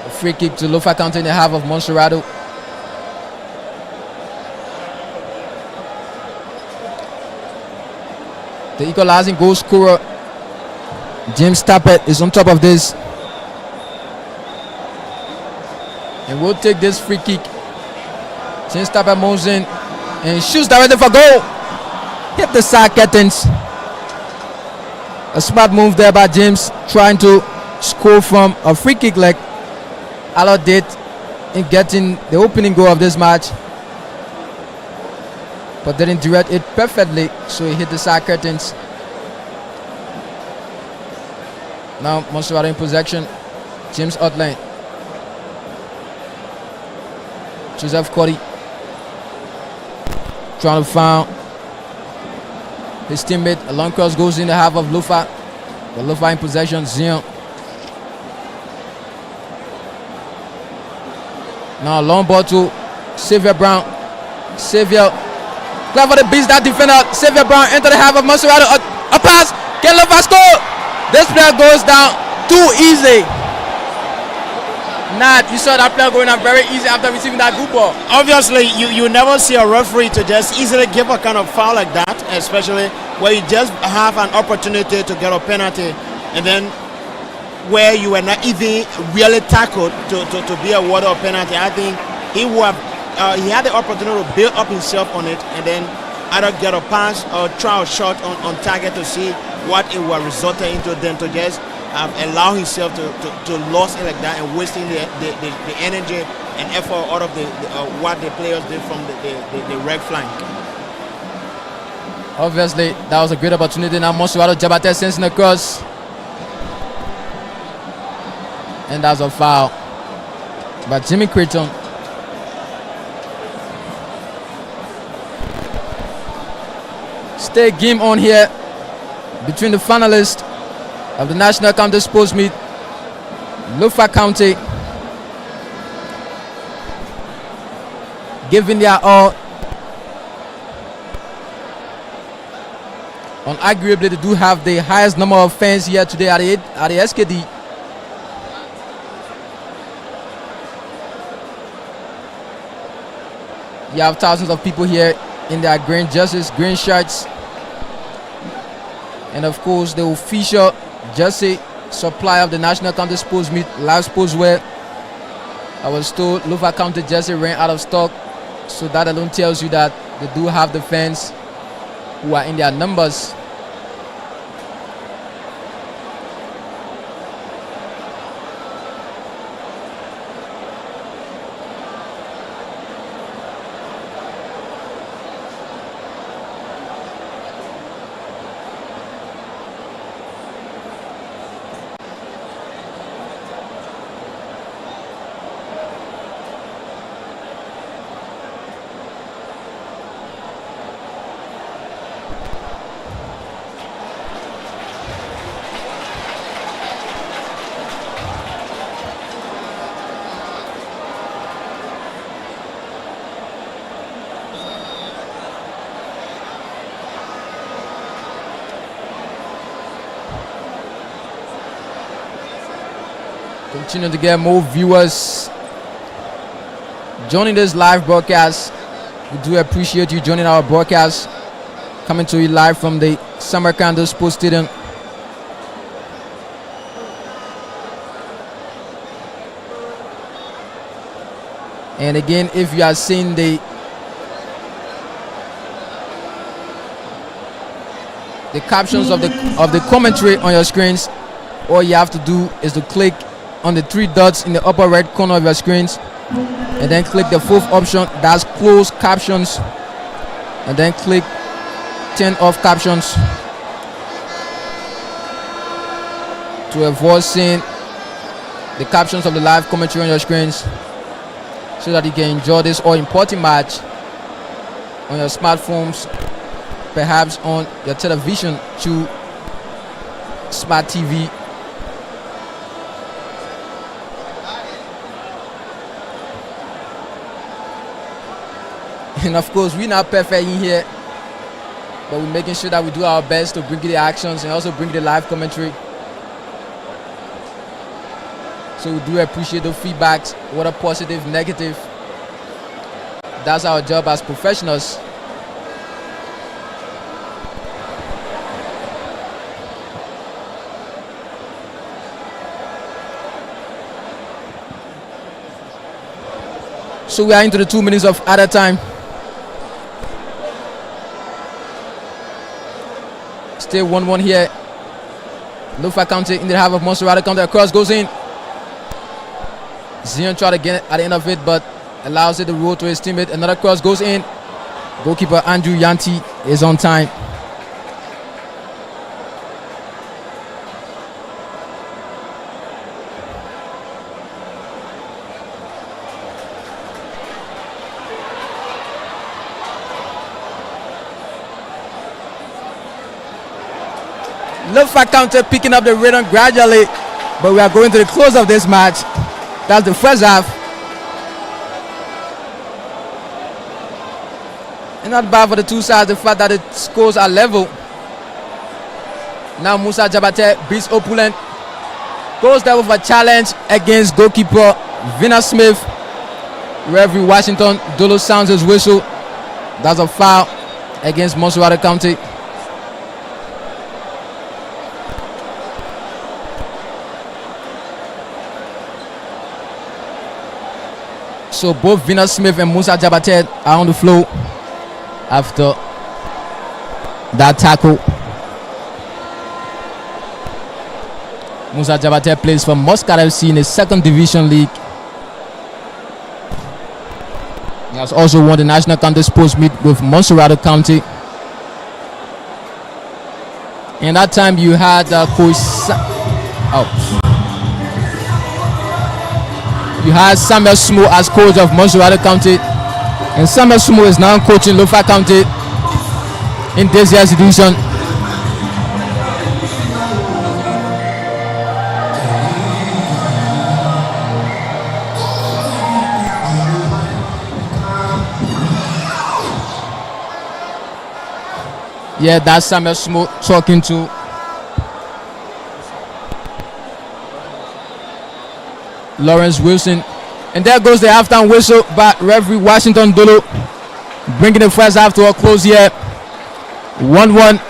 S8: A free kick to Lofa County in the half of Montserrado. The equalizing goal scorer, James Tappet, is on top of this. And we'll take this free kick. James Tappet moves in and shoots directly for goal. Hit the side curtains. A smart move there by James, trying to score from a free kick like Allo did in getting the opening goal of this match. But didn't direct it perfectly, so he hit the side curtains. Now Montserrado in possession. James Outline. Joseph Cody trying to find his teammate. A long cross goes in the half of Lofa. The Lofa in possession. Zion. Now a long ball to Xavier Brown. Xavier. Clever to beat that defender. Xavier Brown into the half of Montserrado. A pass. Can Lofa score? This player goes down too easy. Nat, you saw that player going down very easy after receiving that good ball.
S5: Obviously, you never see a referee to just easily give a kind of foul like that, especially where you just have an opportunity to get a penalty, and then where you were not even really tackled to be awarded a penalty. I think he would have, he had the opportunity to build up himself on it, and then either get a pass or try a shot on target to see what it will result into, then to just allow himself to lose it like that and wasting the energy and effort out of what the players did from the red flank.
S8: Obviously, that was a great opportunity. Now Montserrado Jabate sends in the cross. And that's a foul by Jimmy Creighton. Stay game on here between the finalists of the National County Sports Meet, Lofa County, giving their all. Arguably, they do have the highest number of fans here today at the SKD. You have thousands of people here in their green jerseys, green shirts, and of course the official jersey supply of the National County Sports Meet, live sportswear. I was told Lofa County jersey ran out of stock, so that alone tells you that they do have the fans who are in their numbers. Continue to get more viewers joining this live broadcast. We do appreciate you joining our broadcast. Coming to you live from the Samarkand Sports Stadium. And again, if you are seeing the captions of the commentary on your screens, all you have to do is to click on the 3 dots in the upper right corner of your screens, and then click the 4th option, that's close captions, and then click turn off captions to avoid seeing the captions of the live commentary on your screens, so that you can enjoy this all important match on your smartphones, perhaps on your television through smart TV. And of course, we're not perfect in here, but we're making sure that we do our best to bring you the actions and also bring you the live commentary. So we do appreciate the feedbacks, whether positive, negative. That's our job as professionals. So we are into the 2 minutes of added time. Still 1-1 here. Lofa County in the half of Montserrado County. Across goes in. Zion tried to get it at the end of it, but allows it to roll to his teammate. Another cross goes in. Goalkeeper Andrew Yanti is on time. Lofa County picking up the rhythm gradually, but we are going to the close of this match. That's the first half. And not bad for the two sides, the fact that the scores are level. Now Musa Jabate beats Opulent. Goes there with a challenge against goalkeeper Vina Smith. Referee Washington Dolo sounds his whistle. That's a foul against Montserrado County. So both Vina Smith and Musa Jabate are on the floor after that tackle. Musa Jabate plays for Muscat FC in the 2nd Division League. He has also won the National County Sports Meet with Montserrado County. And that time you had you had Samuel Sumo as coach of Montserrado County, and Samuel Sumo is now coaching Lofa County in this year's edition. Yeah, that's Samuel Sumo talking to Lawrence Wilson. And there goes the halftime whistle by referee Washington Dolo, bringing the first half to a close here. 1-1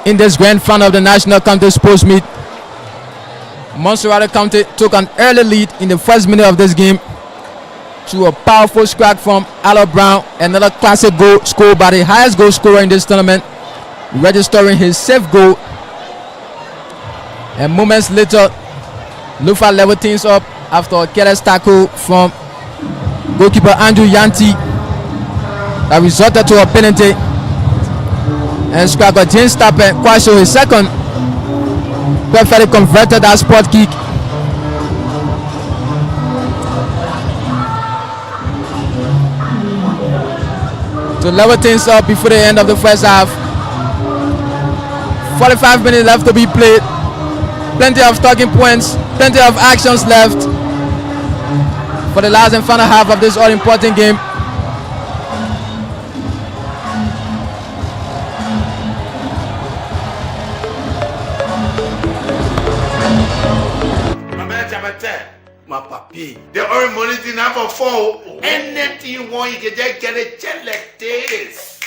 S8: in this grand final of the National County Sports Meet. Montserrado County took an early lead in the first minute of this game through a powerful strike from Alo Brown. Another classic goal scored by the highest goal scorer in this tournament, registering his safe goal. And moments later, Lofa level things up after a careless tackle from goalkeeper Andrew Yanti that resulted to a penalty. And striker James Tappen quite sure his second, perfectly converted that spot kick. To level things up before the end of the first half. 45 minutes left to be played. Plenty of talking points, plenty of actions left for the last and final half of this all-important game.
S2: My man Jabate,
S1: my papi.
S2: The orange money thing have a phone. Anything you want, you can just get a check like this.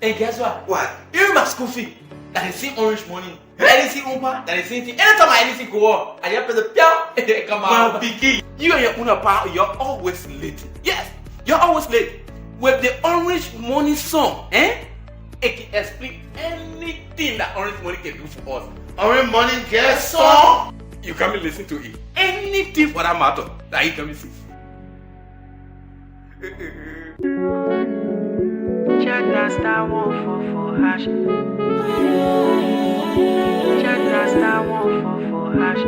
S1: And guess what?
S2: What?
S1: Even my school fee, that is same orange money. That is same umpa, that is same thing. Anytime I see go up, I just pay the piao. Come on, picky. You and your unapa, you're always late. Yes, you're always late. With the orange money song, it can explain anything that orange money can do for us.
S2: Orange money get song.
S1: You come and listen to it. Anything for that matter that you come and see.
S3: Check that star 144 hash. Check that star 144 hash.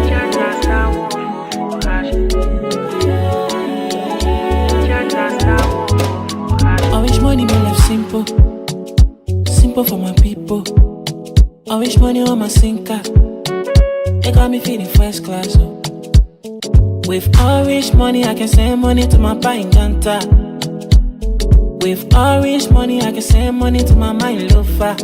S3: Check that star 144 hash. Check that star 144 hash.
S4: Orange money make life simple, simple for my people. Orange money on my sinker, it got me feeling first class. Oh. With orange money, I can send money to my buying janta. With orange money, I can send money to my mind Lofa.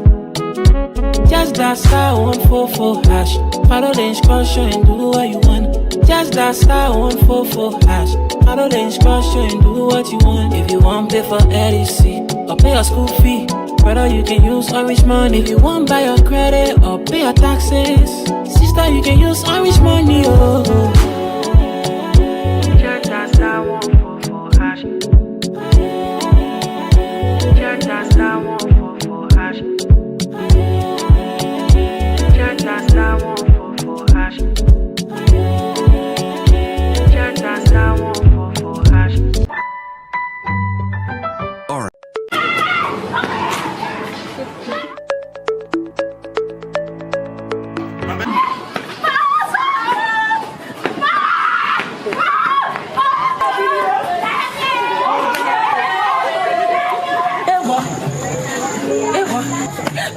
S4: Just that star 144 hash. Follow the instruction and do what you want. Just that star 144 hash. Follow the instruction and do what you want. If you want pay for LEC or pay your school fee, brother, you can use orange money. If you want buy your credit or pay your taxes, sister, you can use orange money. Oh.
S3: Check that star 144 hash. Check that star 144 hash. Check that star 144 hash. Check that star 144 hash.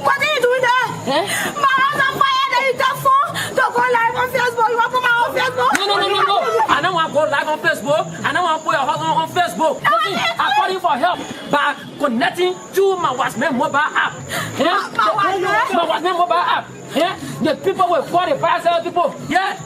S9: What are you doing there? My house on fire, there is that phone. Don't go live on Facebook. You want to put my own Facebook?
S10: No. I don't want to go live on Facebook. I don't want to put your husband on Facebook. Listen, I'm calling for help by connecting to my Watchman mobile app. My Watchman mobile app. The people with 45,000 people. Yeah.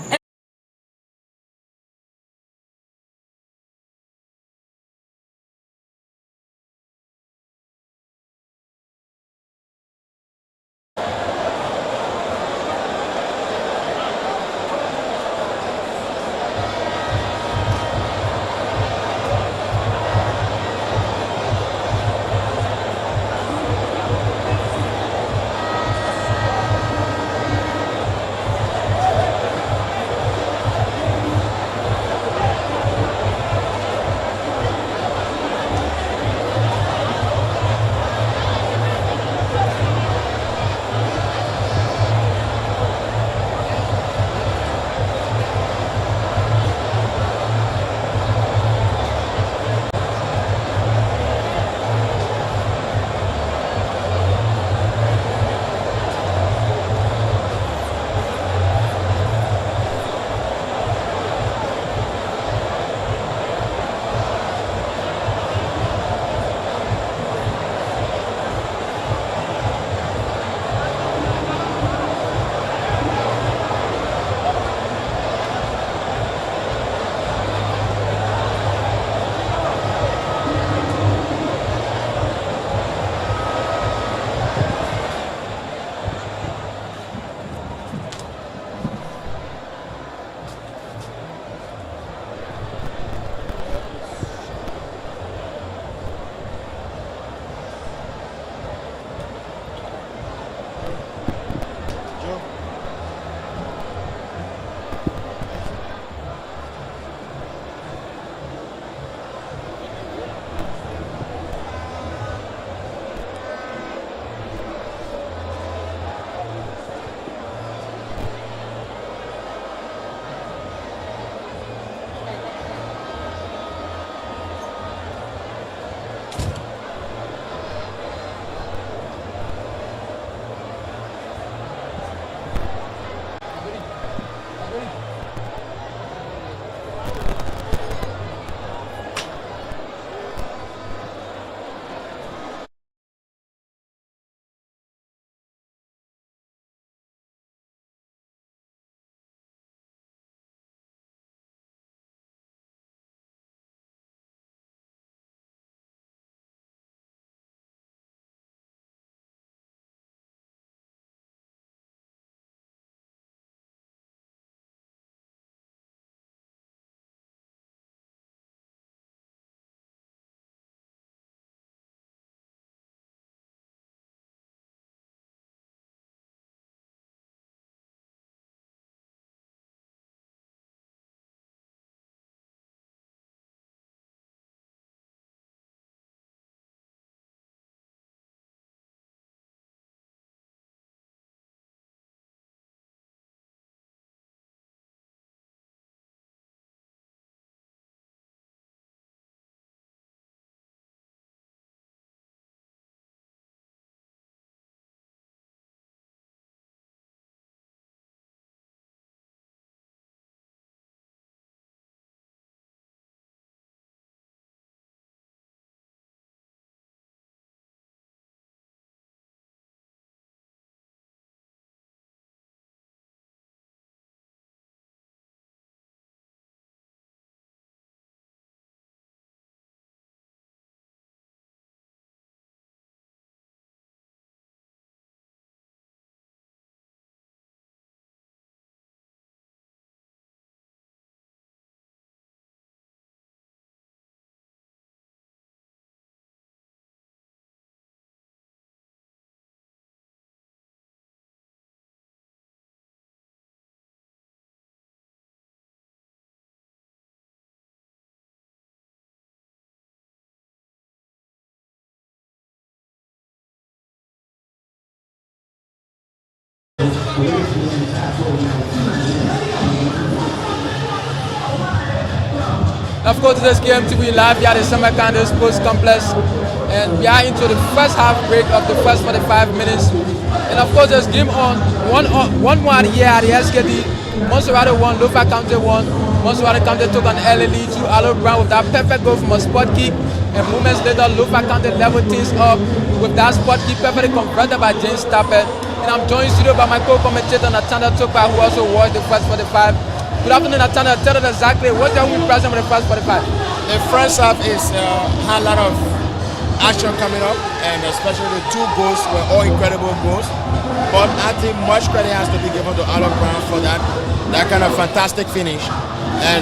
S8: Of course, this game to be live here at the Samarkand Sports Complex, and we are into the first half break of the first 45 minutes. And of course, there's game on one more here at the SKD. Montserrado won, Lofa County won. Montserrado County took an early lead to Alo Brown with that perfect goal from a spot kick. And moments later, Lofa County leveled things up with that spot kick perfectly converted by James Tappet. And I'm joined in studio by my co-commentator Natanda Topa, who also watched the first 45. Good afternoon, Natanda. Tell us exactly what's your impression with the first 45.
S5: The first half had a lot of action coming up, and especially the two goals were all incredible goals. But I think much credit has to be given to Alo Brown for that kind of fantastic finish. And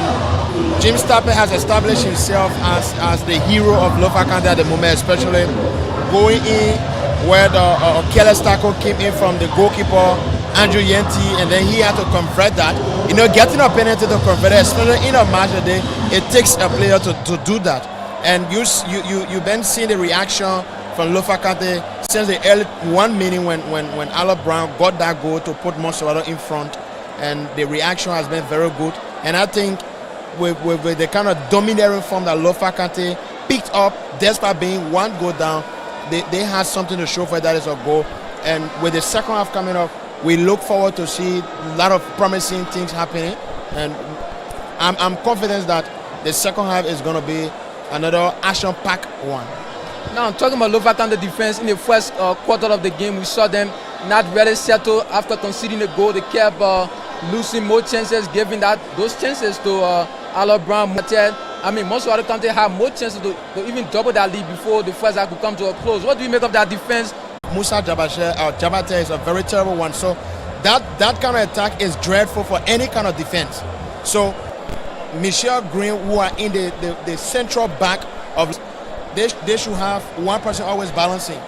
S5: James Tappet has established himself as the hero of Lofa County at the moment, especially going in where the careless tackle came in from the goalkeeper Andrew Yenti, and then he had to convert that. You know, getting a penalty to convert it, especially in a match today, it takes a player to do that. And you've been seeing the reaction from Lofa County since the early 1 minute when Alo Brown got that goal to put Montserrado in front, and the reaction has been very good. And I think with the kind of domineering form that Lofa County picked up, despite being one goal down, they had something to show for that is a goal. And with the second half coming up, we look forward to see a lot of promising things happening, and I'm confident that the second half is going to be another action-packed one.
S8: Now, talking about Lofa County defense, in the first quarter of the game, we saw them not really settle after conceding a goal. They kept losing more chances, giving those chances to Alo Brown. I mean, Montserrado County had more chances to even double that lead before the first half could come to a close. What do you make of that defense?
S5: Musa Jabate is a very terrible one. So that kind of attack is dreadful for any kind of defense. So Michelle Green, who are in the central back of, they should have one person always balancing.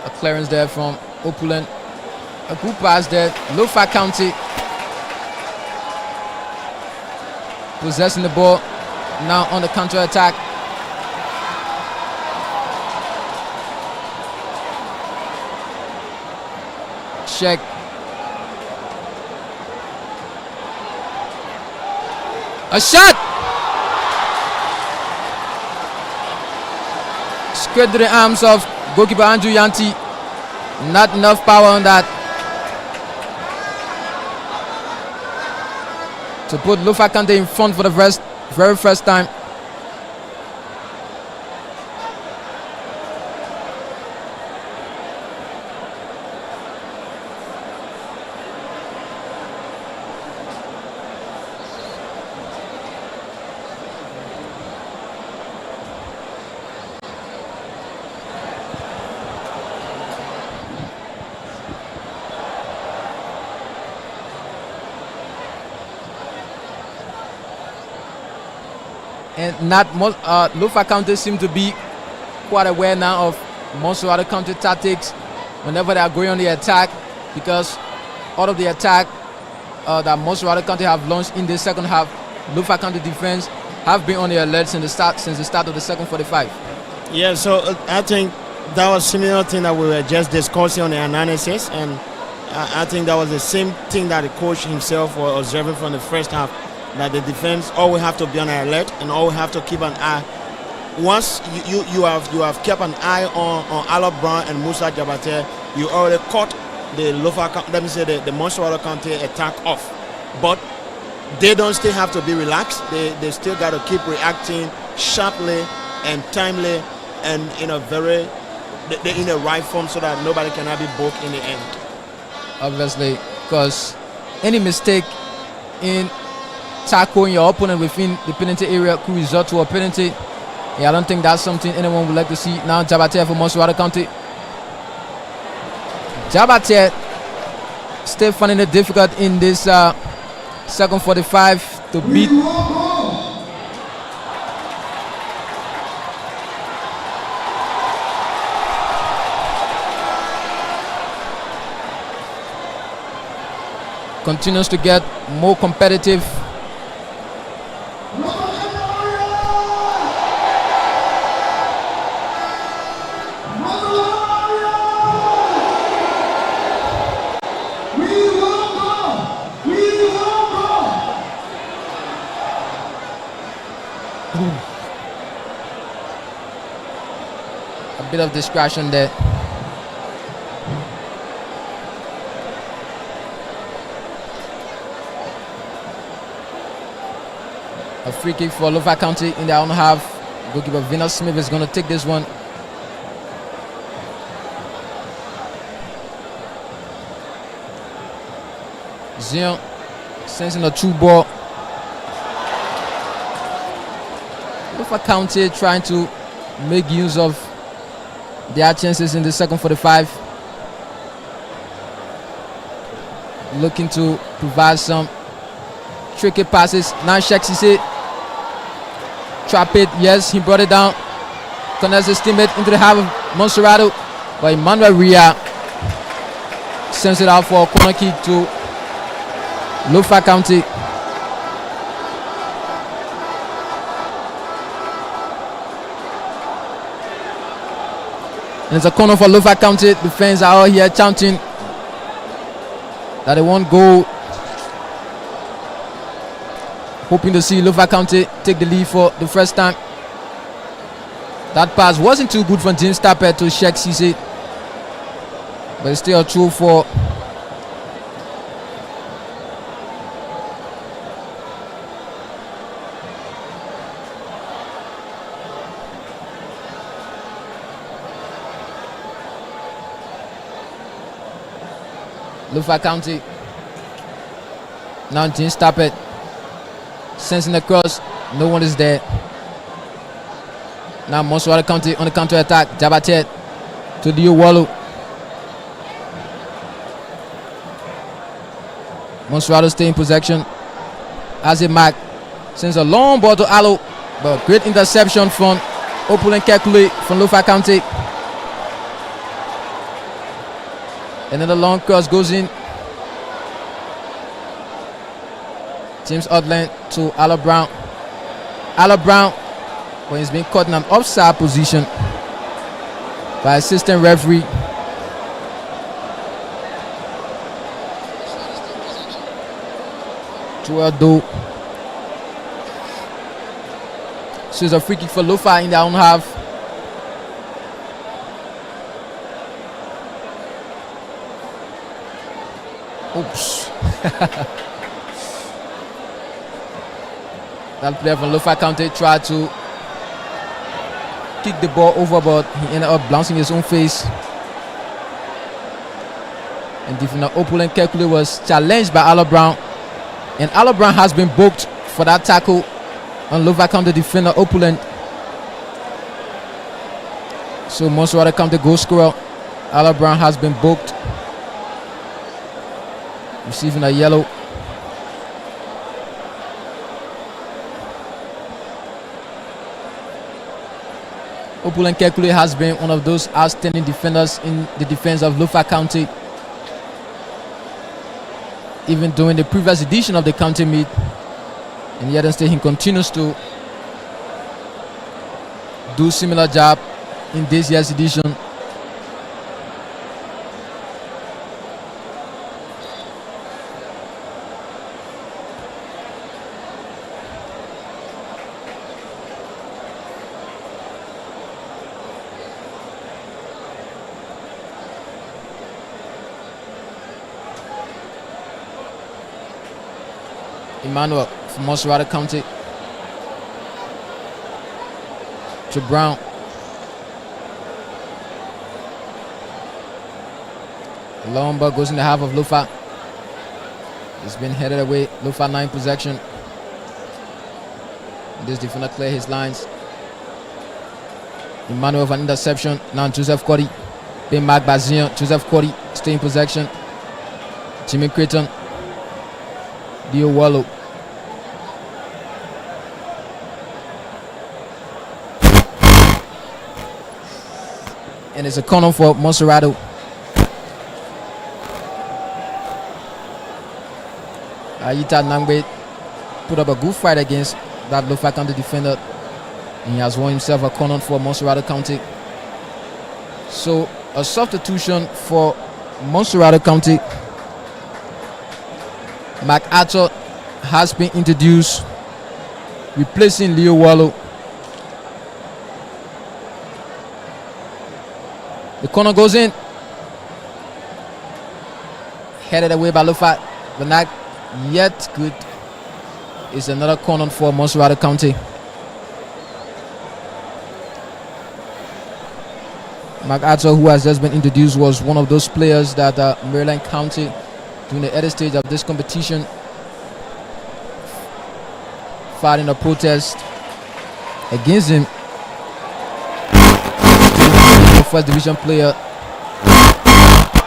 S8: A clearance there from Opulent. A good pass there. Lofa County possessing the ball. Now on the counter attack. Check. A shot! Squared to the arms of goalkeeper Andrew Yanti. Not enough power on that to put Lofa County in front for the very first time. And Lofa County seem to be quite aware now of Montserrado County tactics whenever they are going on the attack, because all of the attack that Montserrado County have launched in the second half, Lofa County defense have been on the alert since the start of the second 45.
S5: Yeah, so I think that was similar thing that we were just discussing on the analysis, and I think that was the same thing that the coach himself was observing from the first half, that the defense always have to be on alert and always have to keep an eye. Once you have kept an eye on Alo Brown and Musa Jabate, you already caught the the Montserrado County attack off. But they don't still have to be relaxed. They still got to keep reacting sharply and timely and in the right form, so that nobody can be broke in the end.
S8: Obviously, because any mistake in tackling your opponent within the penalty area could result to a penalty. Yeah, I don't think that's something anyone would like to see. Now Jabate for Montserrado County. Jabate still finding it difficult in this second 45 to beat continues to get more competitive. A bit of distraction there. A free kick for Lofa County in their own half. Goalkeeper Venus Smith is going to take this one. Zion sensing a true ball. Lofa County trying to make use of their chances in the second 45. Looking to provide some tricky passes. Now Shexise trap it. Yes, he brought it down. Connects his teammate into the half of Montserrado. But Emmanuel Ria sends it out for a corner kick to Lofa County. And it's a corner for Lofa County. The fans are out here chanting that they won't go. Hoping to see Lofa County take the lead for the first time. That pass wasn't too good from James Tapper to Sheikh Cisse. But it's still true for Lofa County. Now James Tapper sensing the cross, no one is there. Now Montserrado County on the counter attack. Jabatet to Dio Wallo. Montserrado stay in possession. As a mark, sends a long ball to Alo, but great interception from Opulent Kekule from Lofa County. And then the long cross goes in. James Odland to Ala Brown. Ala Brown, when he's been caught in an offside position by assistant referee. Tuado. So it's a free kick for Lofa in their own half. Oops. That player from Lofa County tried to kick the ball over, but he ended up bouncing his own face. And defender Opulent Kekule was challenged by Ala Brown. And Ala Brown has been booked for that tackle on Lofa County defender Opulent. So Montserrado County goal scorer Ala Brown has been booked, receiving a yellow. Opulent Kekule has been one of those outstanding defenders in the defense of Lofa County. Even during the previous edition of the county meet, and yet instead he continues to do similar job in this year's edition. Emmanuel from Montserrado County to Brown. Long ball goes in the half of Lofa. It's been headed away. Lofa 9 possession. This defender clear his lines. Emmanuel with an interception. Now Joseph Cody being marked by Zion. Joseph Cody stay in possession. Jimmy Creighton. Dio Wallo. And it's a corner for Montserrado. Ayita Nangbe put up a good fight against that Lofa County defender. And he has won himself a corner for Montserrado County. So a substitution for Montserrado County. MacArthur has been introduced, replacing Leo Wallow. The corner goes in. Headed away by Lofa, but not yet good. It's another corner for Montserrado County. MacArthur, who has just been introduced, was one of those players that Maryland County, during the early stage of this competition, filed in a protest against him. The first division player,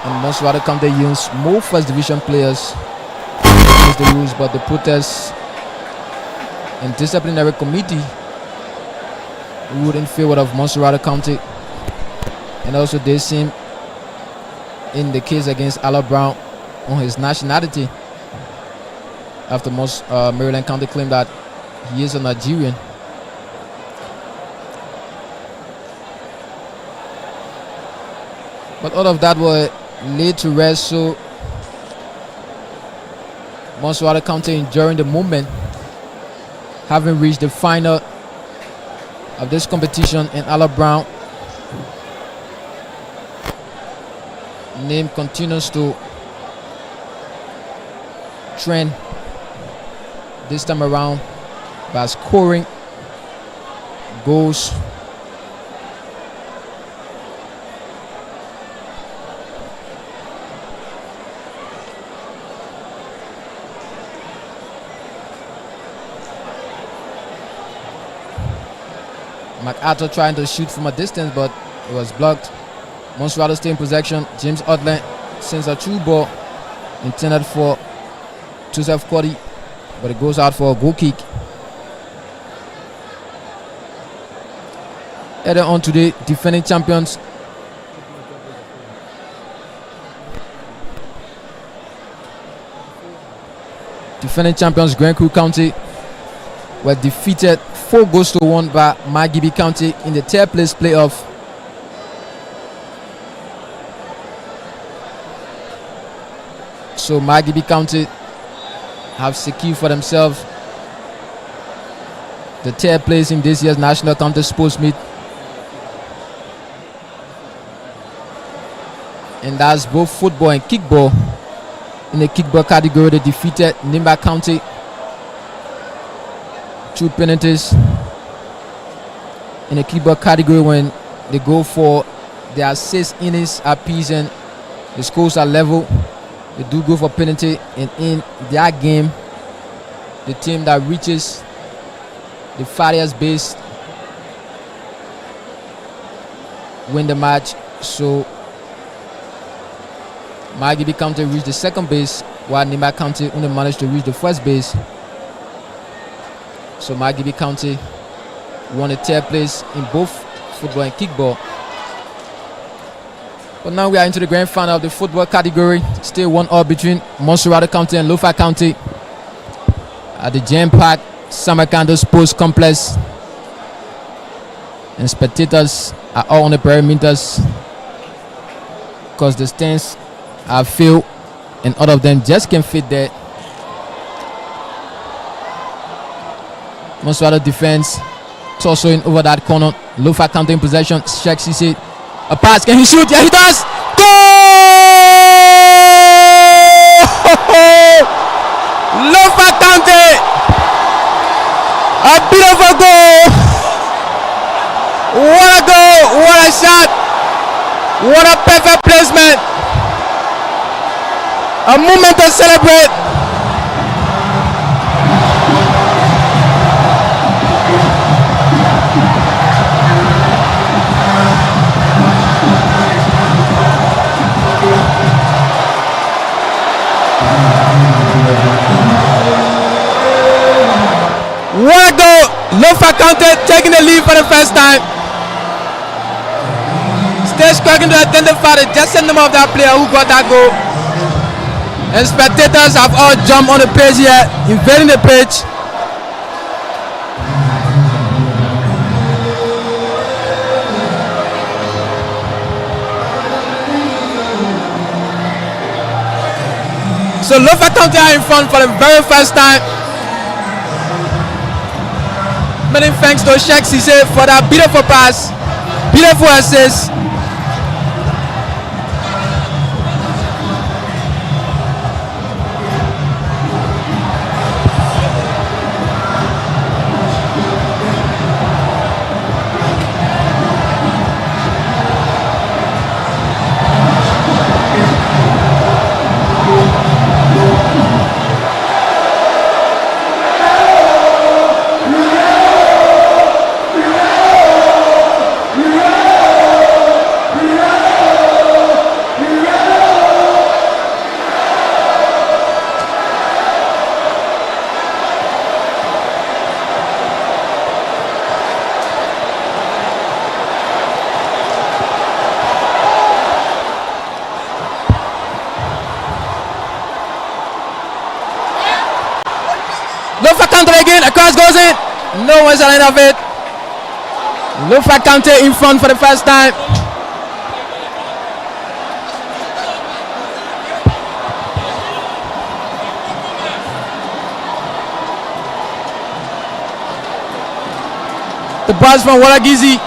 S8: and Montserrado County used more first division players against the rules, but the protest and disciplinary committee ruled in favor of Montserrado County. And also they seem in the case against Ala Brown on his nationality, after Maryland County claimed that he is a Nigerian. But all of that were laid to rest, so Montserrado County enjoying the moment, having reached the final of this competition, and Ala Brown name continues to trend this time around by scoring goals. MacArthur trying to shoot from a distance, but it was blocked. Montserrado stay in possession. James Odland sends a true ball intended for Joseph Cody, but it goes out for a goal kick. Headed on to the defending champions. Defending champions Grand Crew County were defeated 4-1 by Magibi County in the third place playoff. So Magibi County have secured for themselves the third place in this year's National County Sports Meet. And that's both football and kickball. In the kickball category, they defeated Nimba County 2 penalties. In the kickball category, when they go for their 6 innings apiece and the scores are level, they do go for penalty, and in their game, the team that reaches the farthest base win the match. So Magibi County reached the second base, while Nimba County only managed to reach the first base. So Magibi County won the third place in both football and kickball. But now we are into the grand final of the football category. Still 1-1 between Montserrado County and Lofa County at the jam-packed Samarkand Sports Complex. And spectators are all on the perimeters because the stands are filled and all of them just can't fit there. Montserrado defense, tossing over that corner. Lofa County in possession. Sheikh Sisi, a pass. Can he shoot? Yeah, he does. Goal! Lofa County, a beautiful goal. What a goal! What a shot! What a perfect placement! A moment to celebrate. What a goal! Lofa County taking the lead for the first time. Still struggling to identify the just number of that player who got that goal. And spectators have all jumped on the pitch here, invading the pitch. So Lofa County are in front for the very first time. Many thanks to Sheikh Cisse for that beautiful pass, beautiful assist. Lofa County again, across goes in. No one's at the end of it. Lofa County in front for the first time. The boys from Walagizi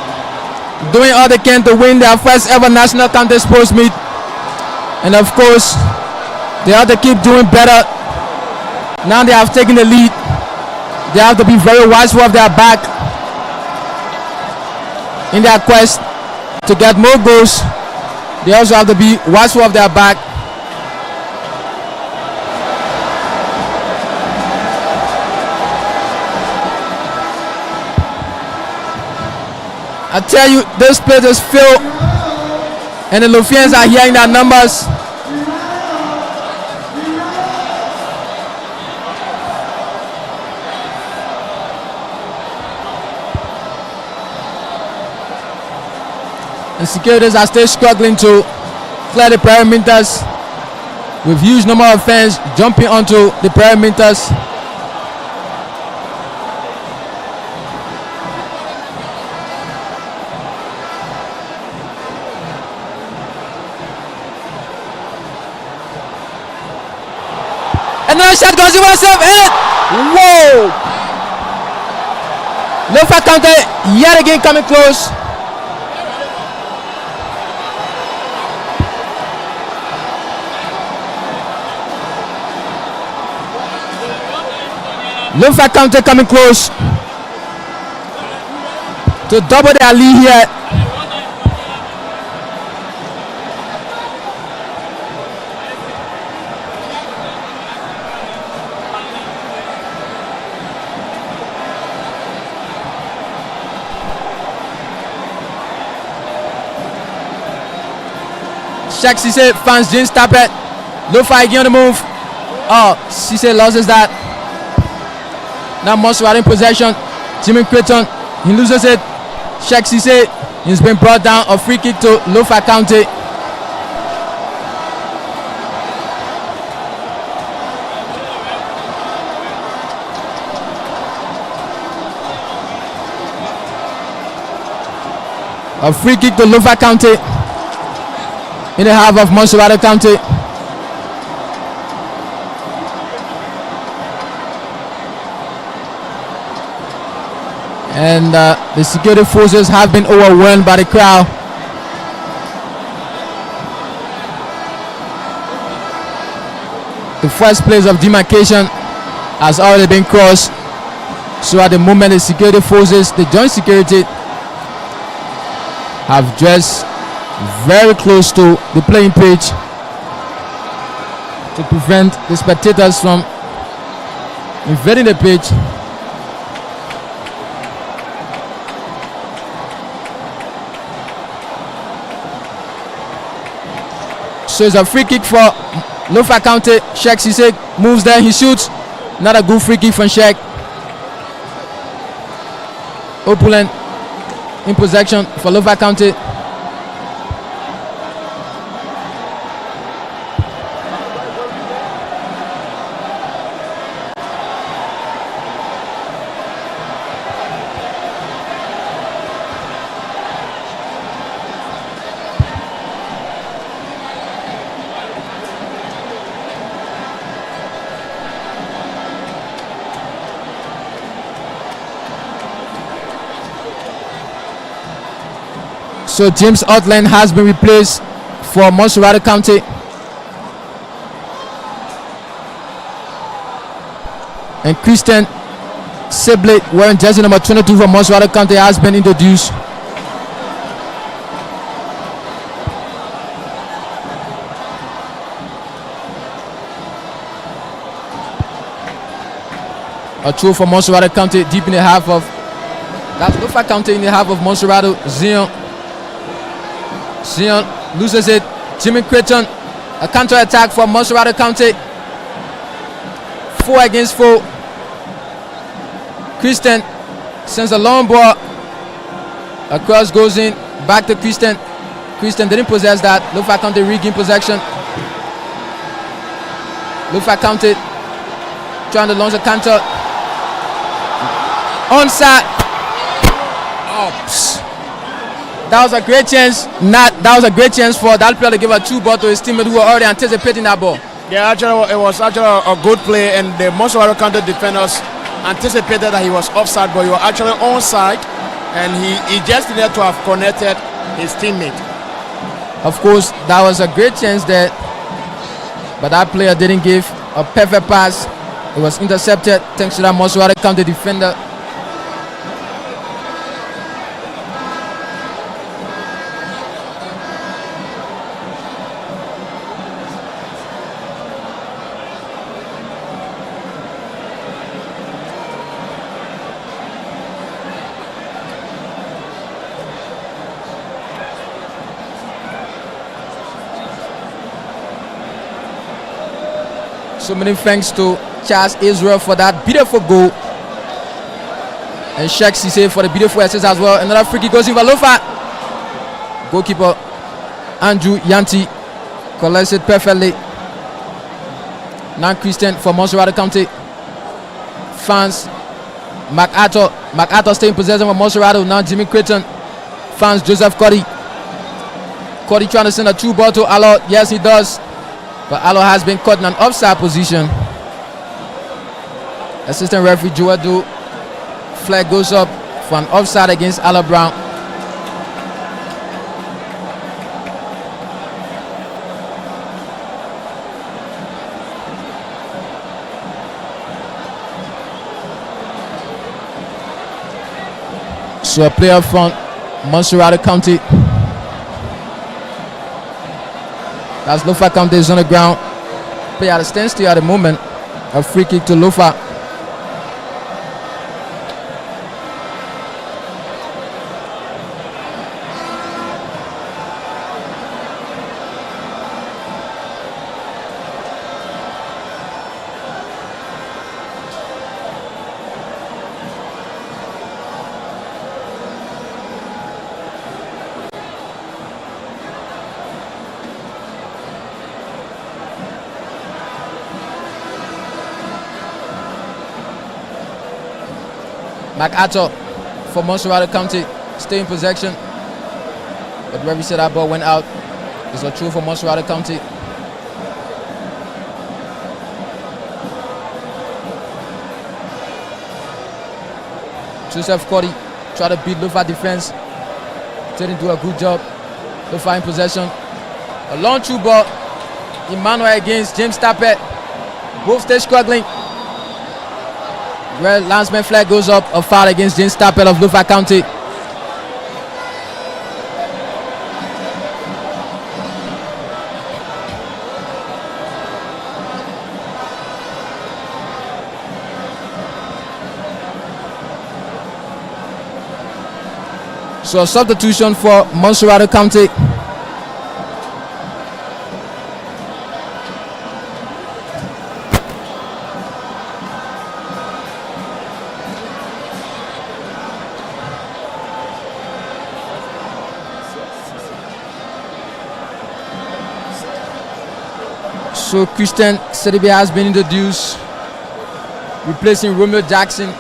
S8: doing all they can to win their first ever national county sports meet. And of course, they have to keep doing better. Now they have taken the lead. They have to be very watchful of their back in their quest to get more goals. They also have to be watchful of their back. I tell you, this place is filled, and the Lofians are hearing their numbers. The securities are still struggling to clear the perimeters, with huge number of fans jumping onto the perimeters. Another shot goes in oneself, hit! Whoa! Lofa County yet again coming close. Lofa County coming close to double their lead here. Sheikh Cisse finds James Tappet. Lofa again on the move. Oh, Cisse loses that. Now Montserrado in possession. Jimmy Creighton, he loses it. Sheikh Cisse, he's been brought down. A free kick to Lofa County. A free kick to Lofa County in the half of Montserrado County. And the security forces have been overwhelmed by the crowd. The first place of demarcation has already been crossed. So at the moment, the security forces, the joint security, have just very close to the playing pitch to prevent the spectators from invading the pitch. So it's a free kick for Lofa County. Sheikh Cisse moves there, he shoots. Not a good free kick from Sheikh. Opulent in possession for Lofa County. So James Outland has been replaced for Montserrado County. And Christian Sibley, wearing jersey number 22 for Montserrado County, has been introduced. A throw for Montserrado County deep in the half of, that's Lofa County in the half of Montserrado. Zion loses it. Jimmy Creighton, a counter attack for Montserrado County. 4 against 4. Christian sends a long ball. A cross goes in, back to Christian. Christian didn't possess that. Lofa County regained possession. Lofa County trying to launch a counter. Onside. Oops. That was a great chance. That was a great chance for that player to give a 2-ball to his teammate who were already anticipating that ball.
S5: Yeah, actually, it was actually a good play, and the Montserrado County defenders anticipated that he was offside, but he was actually onside, and he just needed to have connected his teammate.
S8: Of course, that was a great chance there, but that player didn't give a perfect pass. It was intercepted thanks to that Montserrado County defender. So many thanks to Charles Israel for that beautiful goal. And Sheikh Cisse for the beautiful assist as well. Another free kick goes in for Lofa. Goalkeeper Andrew Yanti collects it perfectly. Now Christian for Montserrado County. Fans MacArthur stay in possession of Montserrado. Now Jimmy Creighton. Fans Joseph Cody trying to send a 2-ball to Alo. Yes, he does. But Alo has been caught in an offside position. Assistant referee Joado flag goes up for an offside against Alo Brown. So a player from Montserrado County. That's Lofa County is on the ground. Play at a standstill at the moment. A free kick to Lofa. MacArthur for Montserrado County stay in possession. But the referee said that ball went out. It's a throw for Montserrado County. Joseph Cody tried to beat Lofa defense. Didn't do a good job. Lofa in possession. A long through ball. Emmanuel against James Tappet. Both stay struggling. Well, landsman flag goes up. A foul against James Tappet of Lofa County. So a substitution for Montserrado County. So Christian Sidibe has been introduced, replacing Romeo Jackson.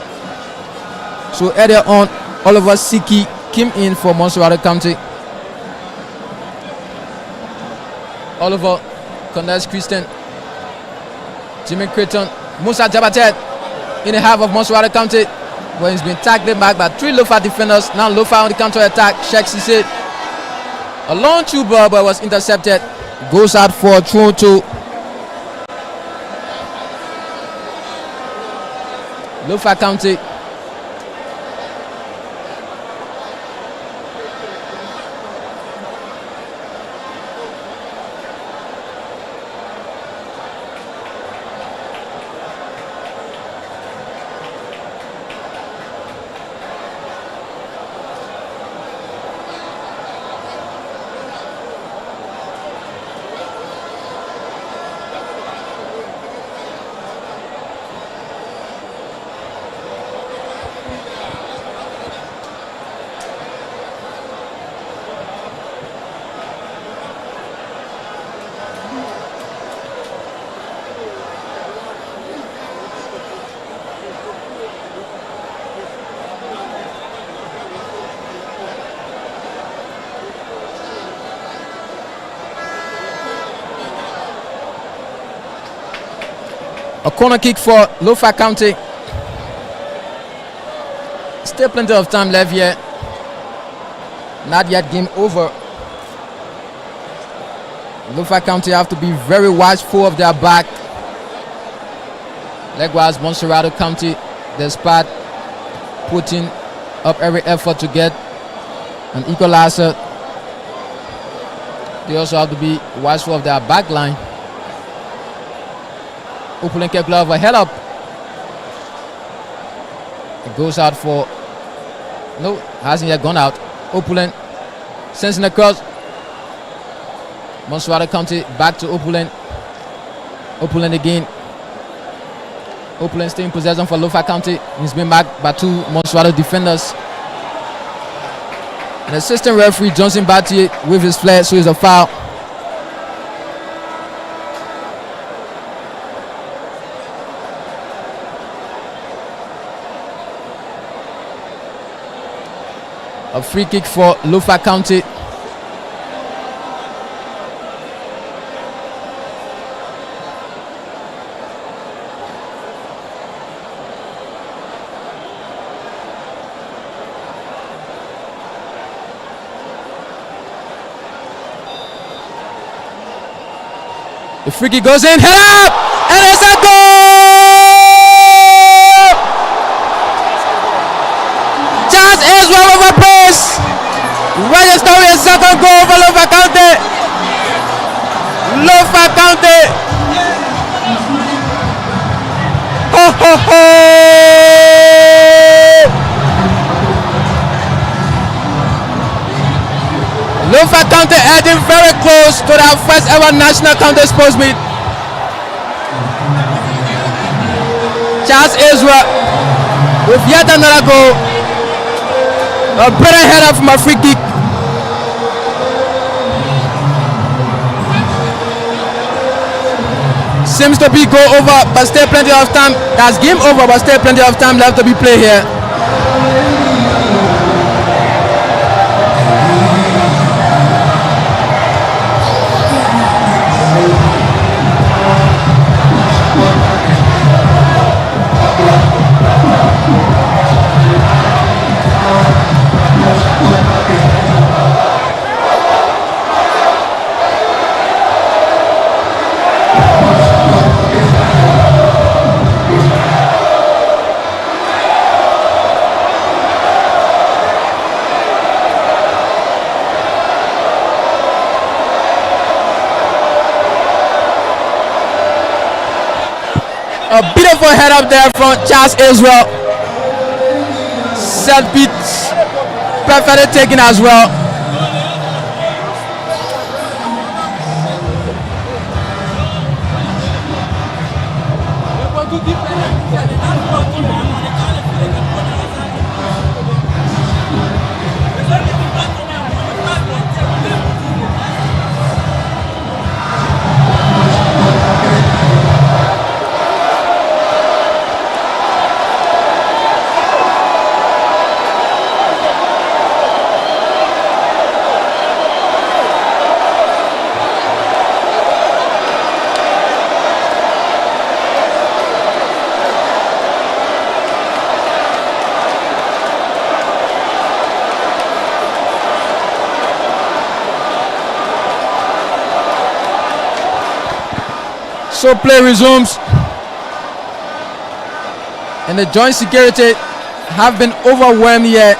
S8: So earlier on, Oliver Siki came in for Montserrado County. Oliver connects Christian. Jimmy Creighton. Musa Jabatet in the half of Montserrado County, where he's been tackled back by 3 Lofa defenders. Now Lofa on the counter attack. Sheikh Cisse A long through ball, but was intercepted. Goes out for throw to Lofa County. A corner kick for Lofa County. Still plenty of time left here. Not yet game over. Lofa County have to be very watchful of their back. Likewise, Montserrado County, despite putting up every effort to get an equalizer, they also have to be watchful of their back line. Opulen Kepler over head up. It goes out for no, hasn't yet gone out. Opulen sends in the cross. Montserrado County back to Opulen. Opulen again. Opulen staying in possession for Lofa County. He's been back by two Montserrado defenders. An assistant referee Johnson Battier with his flag, so it's a foul. A free kick for Lofa County. The free kick goes in, head up, and it's a goal! Charles Israel with a pace. Registering a second goal for Lofa County. Lofa County. Ho ho ho! Lofa County heading very close to their first ever national county sports meet. Charles Israel with yet another goal. A better header from a free kick. Seems to be goal over, but still plenty of time. That's game over, but still plenty of time left to be played here. A beautiful head up there from Charles Israel. Set beats perfectly taken as well. So play resumes. And the joint security have been overwhelmed here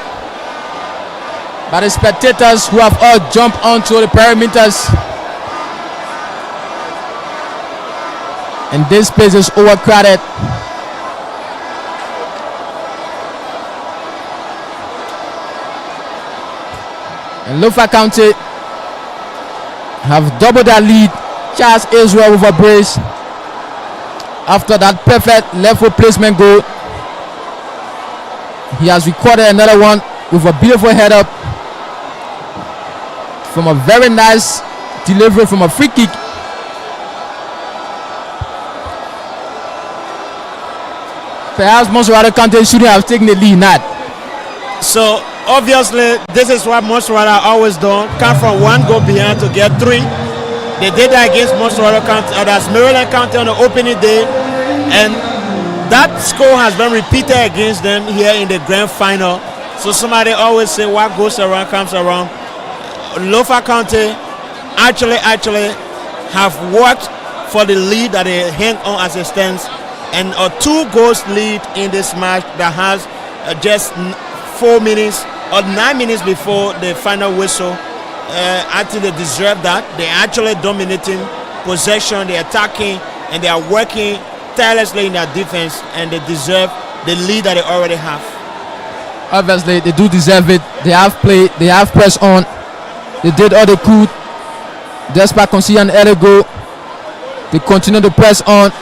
S8: by the spectators who have all jumped onto the perimeters. And this place is overcrowded. And Lofa County have doubled their lead. Charles Israel with a brace after that perfect left foot placement goal. He has recorded another one with a beautiful head up from a very nice delivery from a free kick. Perhaps Montserrado County shouldn't have taken the lead, not.
S11: So obviously this is what Montserrado always done. Come from one goal behind to get 3. They did that against Montserrado County, that's Maryland County on the opening day, and that score has been repeated against them here in the grand final. So somebody always say what goes around comes around. Lofa County actually have worked for the lead that they hang on as it stands, and a 2 goals lead in this match that has just 4 minutes or 9 minutes before the final whistle. I think they deserve that. They're actually dominating possession, they're attacking, and they are working tirelessly in their defense, and they deserve the lead that they already have.
S8: Obviously, they do deserve it. They have played, they have pressed on, they did all they could. Despite conceding an early goal, they continue to press on.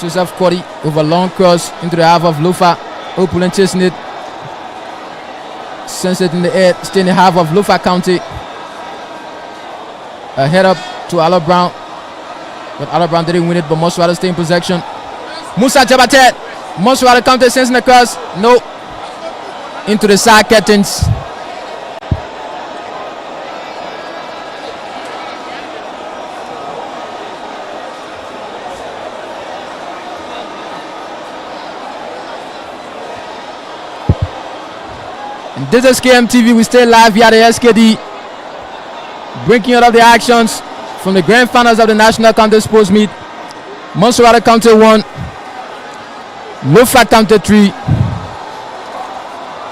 S8: Joseph Cody with a long cross into the half of Lofa. Open chasing it. Sends it in the air. Stay in the half of Lofa County. A head up to Ala Brown. But Ala Brown didn't win it, but Montserrado stay in possession. Musa Jabatet. Montserrado County sends in the cross. No. Into the side curtains. And this is KMTV. We stay live via the SKD, bringing you all of the actions from the grand finals of the National County Sports Meet. Montserrado County 1, Lofa County 3.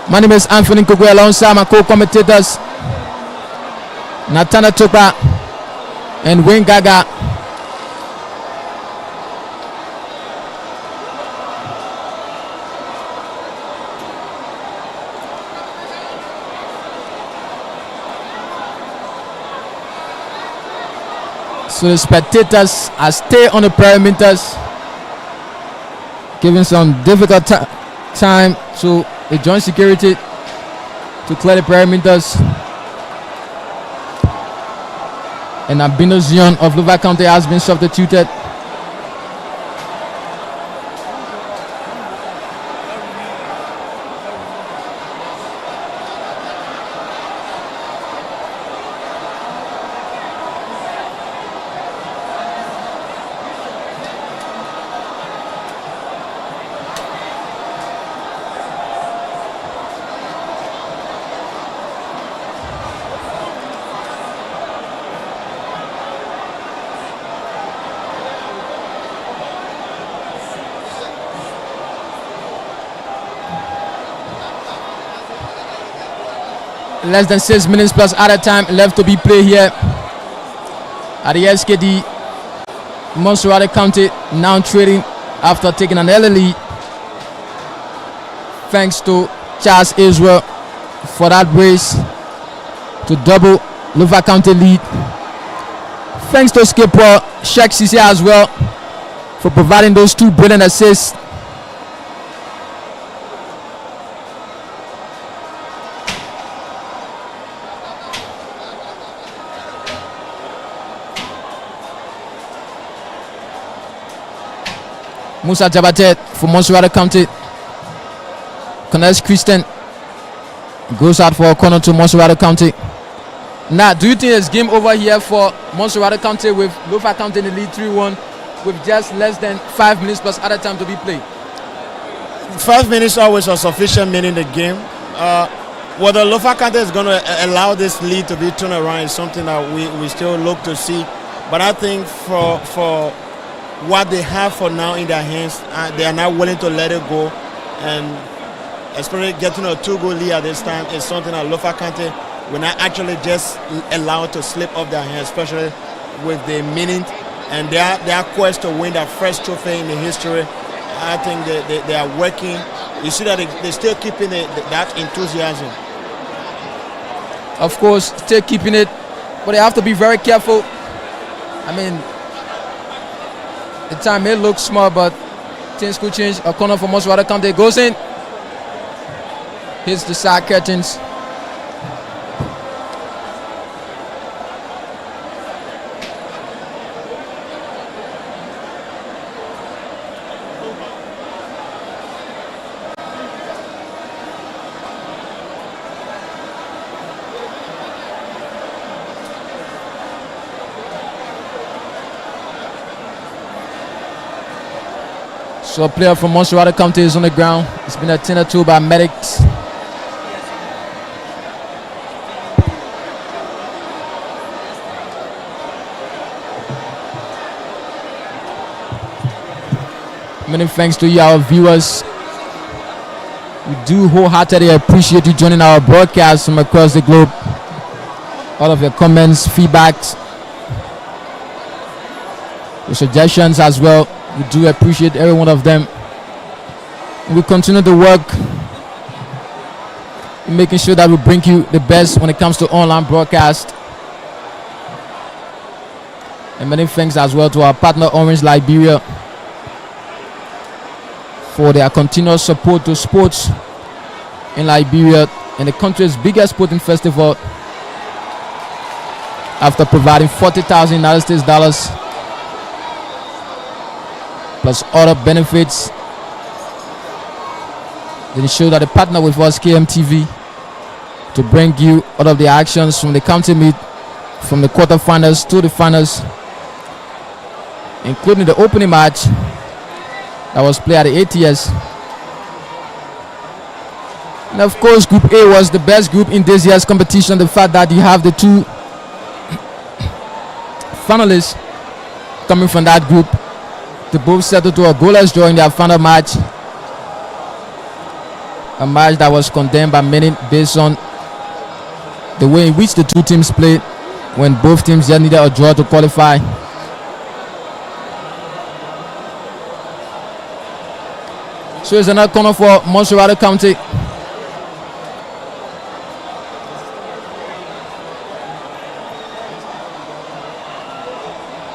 S8: My name is Anthony Kugwe alongside my co-commentators Natana Tupa and Wayne Gaga. So the spectators are stay on the perimeters, giving some difficult time to the joint security to clear the perimeters. And Abino Zion of Lofa County has been substituted. Less than 6 minutes plus added time left to be played here at the SKD. Montserrado County now trading after taking an early lead, thanks to Charles Israel for that brace to double Lofa County lead. Thanks to skipper Sheikh Sisi as well for providing those 2 brilliant assists. Musa Jabatet for Montserrado County. Connects Christian. Goes out for a corner to Montserrado County. Now, do you think it's game over here for Montserrado County with Lofa County in the lead 3-1 with just less than 5 minutes plus other time to be played?
S11: 5 minutes always a sufficient minute in the game. Whether Lofa County is going to allow this lead to be turned around is something that we still look to see. But I think for what they have for now in their hands, they are not willing to let it go. And especially getting a 2-goal lead at this time is something that Lofa County will not actually just allow to slip off their hands, especially with the minute and their quest to win their first trophy in the history. I think they are working. You see that they're still keeping that enthusiasm.
S8: Of course, still keeping it, but they have to be very careful. I mean, the time may look small, but things could change. A corner for Montserrado County goes in. Hits the side curtains. So a player from Montserrado County is on the ground. It's been attended to by medics. Many thanks to you, our viewers. We do wholeheartedly appreciate you joining our broadcast from across the globe. All of your comments, feedbacks, your suggestions as well. We do appreciate every one of them. We continue to work in making sure that we bring you the best when it comes to online broadcast. And many thanks as well to our partner Orange Liberia for their continuous support to sports in Liberia and the country's biggest sporting festival, after providing 40,000 United States dollars plus other benefits. They ensure that they partner with us, KMTV, to bring you all of the actions from the county meet, from the quarterfinals to the finals, including the opening match that was played at the ATS. And of course, Group A was the best group in this year's competition. The fact that you have the two finalists coming from that group, they both settled to a goalless draw in their final match. A match that was condemned by many based on the way in which the two teams played, when both teams just needed a draw to qualify. So it's another corner for Montserrado County.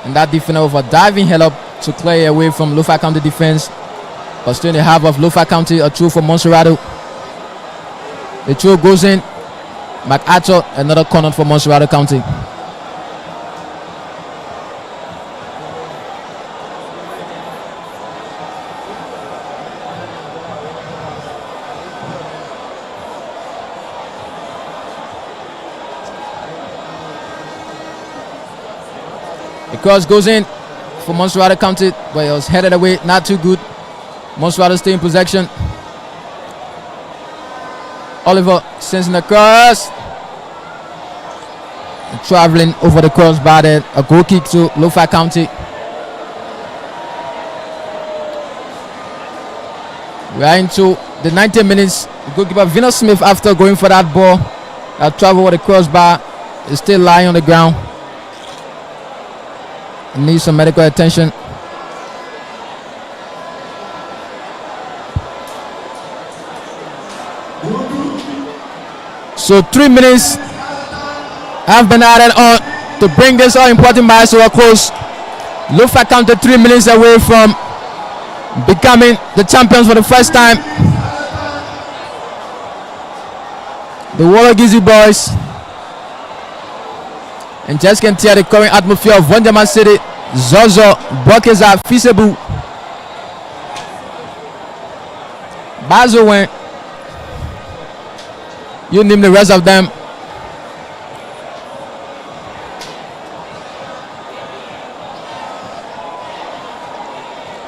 S8: And that defender with a diving head up to clear away from Lofa County defense. But still in the half of Lofa County, a throw for Montserrado. The throw goes in. MacArthur, another corner for Montserrado County. The cross goes in for Montserrado County, but it was headed away, not too good. Montserrado stay in possession. Oliver sends in the cross. And traveling over the crossbar there, a goal kick to Lofa County. We are into the 90 minutes. Goalkeeper Venus Smith, after going for that ball that traveled over the crossbar, is still lying on the ground. Needs some medical attention. So 3 minutes have been added on to bring this all important match to a close. Lofa County 3 minutes away from becoming the champions for the first time. The Wallagizi boys, and just can tell the current atmosphere of Wonderman City. Zozo, Bokeza, Fisebu Basil went. You name the rest of them.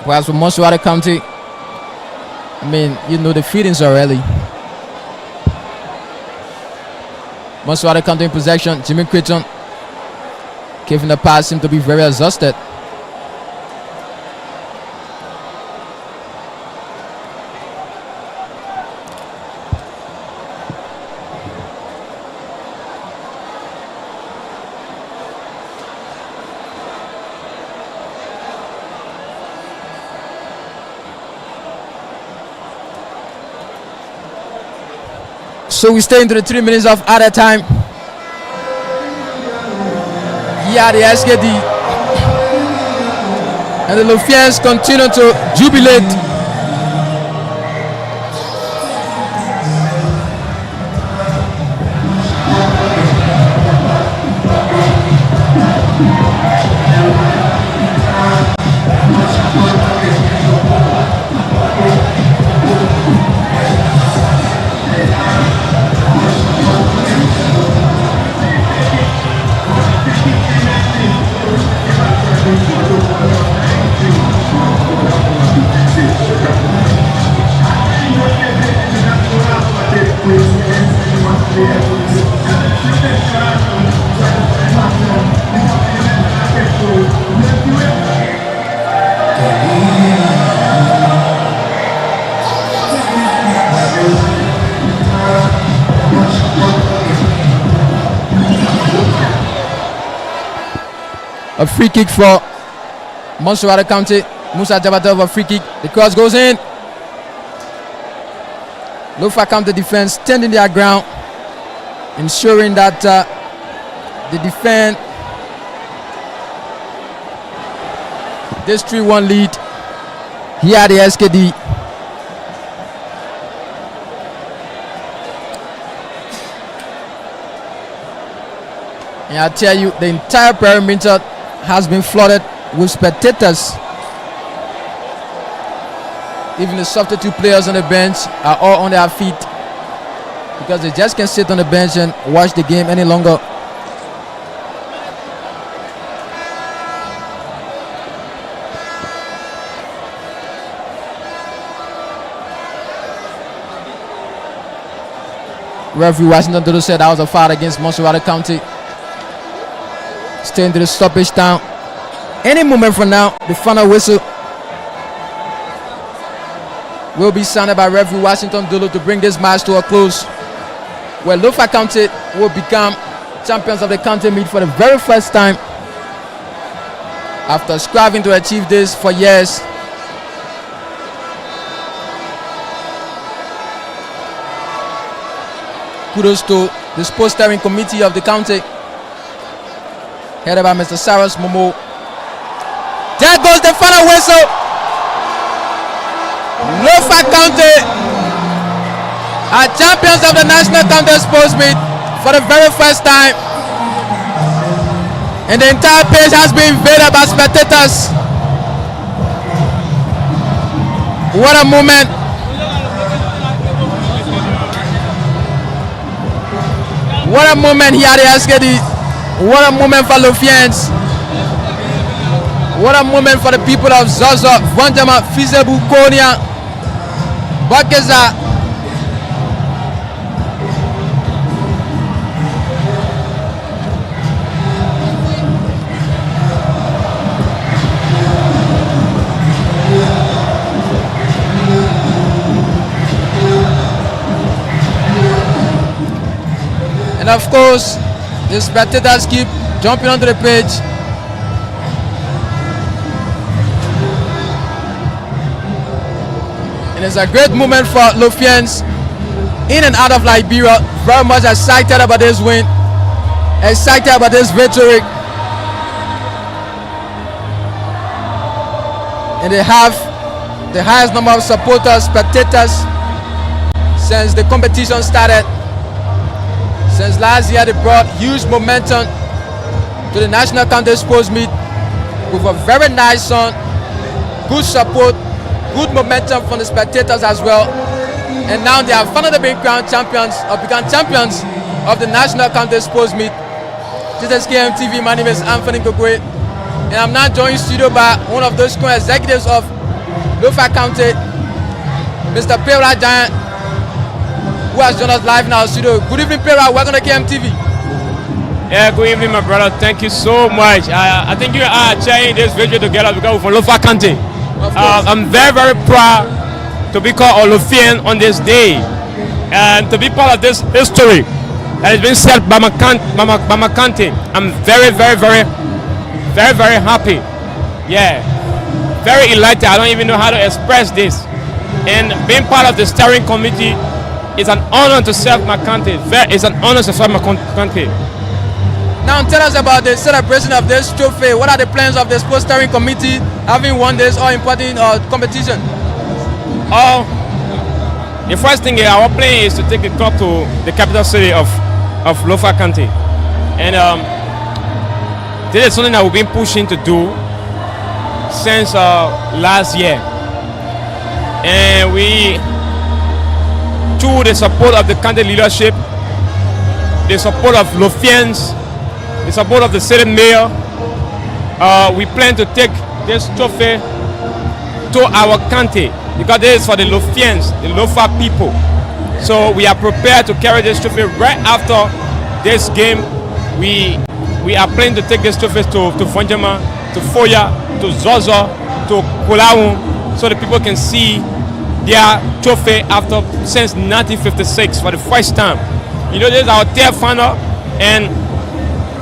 S8: Whereas for Montserrado County, I mean, you know the feelings already. Montserrado County in possession. Jimmy Creighton, giving the pass, seemed to be very exhausted. So we stay into the 3 minutes of added time. Here the SKD and the Lofians continue to jubilate. A free kick for Montserrado County. Musa Jabatov, a free kick. The cross goes in. Lofa County defense standing their ground, ensuring that they defend this 3-1 lead. Here the SKD. And I tell you, the entire perimeter has been flooded with spectators. Even the substitute players on the bench are all on their feet because they just can't sit on the bench and watch the game any longer. Referee Washington Dodo said that was a foul against Montserrado County. Staying to the stoppage time. Any moment from now, the final whistle will be sounded by referee Washington Dodo to bring this match to a close, where Lofa County will become champions of the county meet for the very first time after striving to achieve this for years. Kudos to the sports steering committee of the county, headed by Mr. Cyrus Momo. There goes the final whistle. Lofa County are champions of the National County Sports Meet for the very first time. And the entire pitch has been invaded by spectators. What a moment. What a moment here at the SKD. What a moment for Lofians. What a moment for the people of Zaza, Vanjama, Fizebu, Konya, Bakeza. And of course, the spectators keep jumping onto the pitch. And it's a great moment for Lofians in and out of Liberia. Very much excited about this win, excited about this victory. And they have the highest number of supporters, spectators since the competition started. Since last year, they brought huge momentum to the National County Sports Meet with a very nice song, good support, good momentum from the spectators as well. and now they have finally been crowned champions or become champions of the National County Sports Meet. This is KMTV. My name is Anthony Gogwe, and I'm now joined in studio by one of those co-executives of Lofa County, Mr. Pera Giant, who has joined us live in our studio. Good evening, Pera. Welcome to KMTV.
S12: Yeah, good evening, my brother. Thank you so much. I think you are sharing this video together because we're from Lofa County. I'm very, very proud to be called Olofian on this day and to be part of this history that has been set by my county. I'm very, very, very, very, very happy. Yeah, very elated. I don't even know how to express this. And being part of the steering committee is an honor to serve my country. It's an honor to serve my country.
S8: Now tell us about the celebration of this trophy. What are the plans of the sports steering committee having won this all-important competition?
S12: The first thing our plan is to take the club to the capital city of Lofa County. And this is something that we've been pushing to do since last year. And we, through the support of the county leadership, the support of Lofians, the support of the city mayor, we plan to take this trophy to our county because this is for the Lofians, the Lofa people. So we are prepared to carry this trophy right after this game. We are planning to take this trophy to Fonjama, to Foya, to Zozo, to Kulaum, so the people can see their trophy since 1956 for the first time. You know, this is our third final, and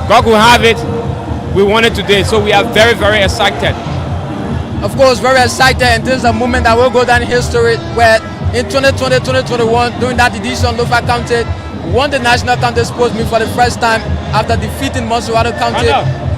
S12: God will have it. We want it today, so we are very, very excited.
S8: Of course, very excited, and this is a moment that will go down in history where in 2020-2021, during that edition, Lofa County won the National County Sports Meet for the first time after defeating Montserrado County,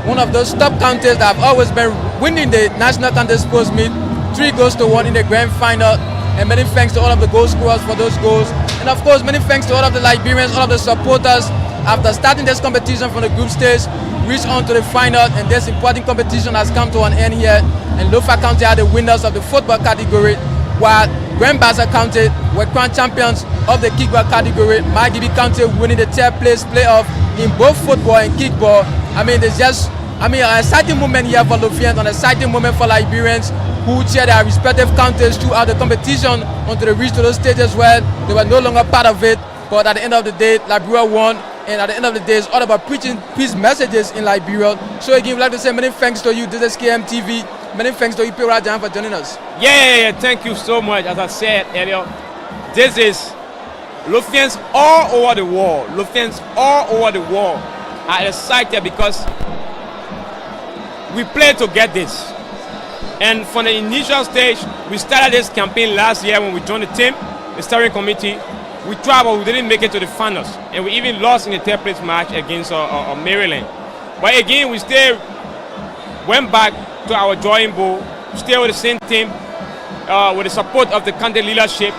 S8: one of those top counties that have always been winning the National County Sports Meet, 3-1 in the grand final. And many thanks to all of the goal scorers for those goals. And of course, many thanks to all of the Liberians, all of the supporters. After starting this competition from the group stage, reached on to the final, and this important competition has come to an end here. And Lofa County are the winners of the football category, while Grand Bassa County were crowned champions of the kickball category. Magibi County winning the third place playoff in both football and kickball. I mean, it's just an exciting moment here for Lofians, an exciting moment for Liberians who cheer their respective counties throughout the competition until they reached to those stages where they were no longer part of it. But at the end of the day, Liberia won, and at the end of the day, it's all about preaching peace messages in Liberia. So again, we'd like to say many thanks to you. This is KMTV. Many thanks to you, Pera Giant, for joining us.
S12: Yeah, thank you so much. As I said earlier, this is Lofians all over the world. Lofians all over the world are excited because we play to get this. And from the initial stage, we started this campaign last year when we joined the team, the steering committee. We tried, but we didn't make it to the finals. And we even lost in the third place match against Maryland. But again, we still went back to our drawing board, still with the same team, with the support of the county leadership.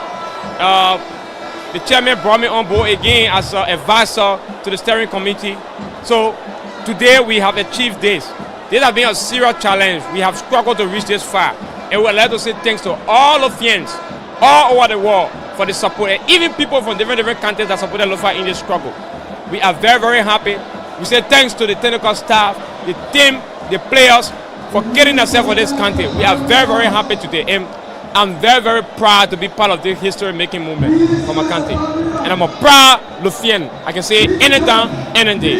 S12: The chairman brought me on board again as an advisor to the steering committee. So today we have achieved this. This has been a serious challenge. We have struggled to reach this far. And we would like to say thanks to all Lofians all over the world for the support, and even people from different countries that supported Lofa in this struggle. We are very, very happy. We say thanks to the technical staff, the team, the players for getting themselves for this country. We are very, very happy today. And I'm very, very proud to be part of this history-making movement for my country. And I'm a proud Lofian. I can say anytime, any day.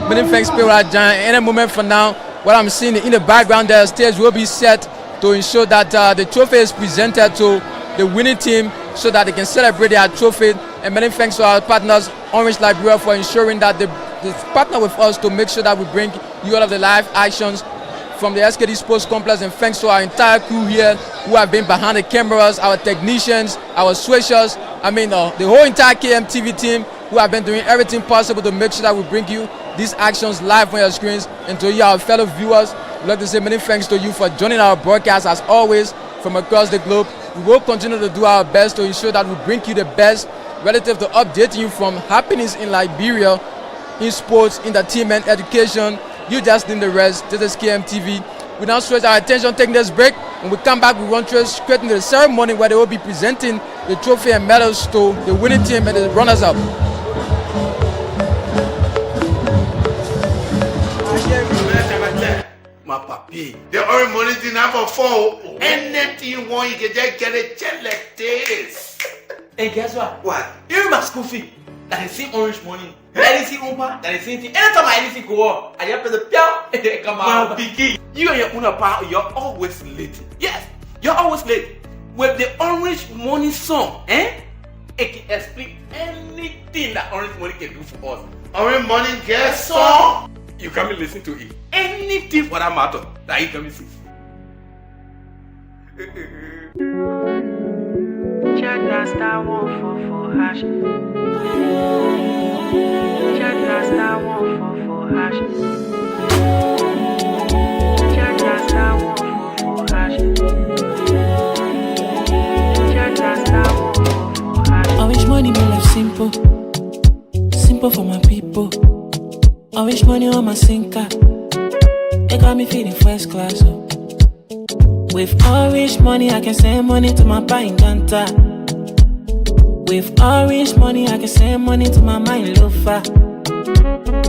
S8: Many thanks, Pera Giant. Any moment from now, what I'm seeing in the background, the stage will be set to ensure that the trophy is presented to the winning team so that they can celebrate their trophy. And many thanks to our partners, Orange Liberia, for ensuring that they partner with us to make sure that we bring you all of the live actions from the SKD Sports Complex. And thanks to our entire crew here who have been behind the cameras, our technicians, our switchers, the whole entire KMTV team who have been doing everything possible to make sure that we bring you these actions live on your screens. And to you, our fellow viewers, we'd like to say many thanks to you for joining our broadcast as always from across the globe. We will continue to do our best to ensure that we bring you the best relative to updating you from happenings in Liberia, in sports, entertainment, education. You just need the rest. This is KMTV. We now switch our attention, taking this break. When we come back, we run straight into the ceremony where they will be presenting the trophy and medals to the winning team and the runners-up.
S2: My papi, the earn money didn't have a phone. Anything you want, you can just get a check like this.
S1: And guess what?
S2: What?
S1: Even my school fee, that is same orange money. That is same umpa, that is same thing. Anytime I see go up, I just pay the piao. Come on, picky. You and your own power, you're always late. Yes, you're always late. With the orange money song, it can explain anything that orange money can do for us.
S2: Orange money get song.
S1: You come and listen to it. Anything for that matter that you come and see.
S3: Check that star 144 hash. Check that star 144 hash. Check that star 144 hash. Check that star 144 hash.
S4: Orange money make life simple, simple for my people. Orange money on my sinker, it got me feeling first class. Oh. With orange money, I can send money to my buying ganta. With orange money, I can send money to my mind Lofa.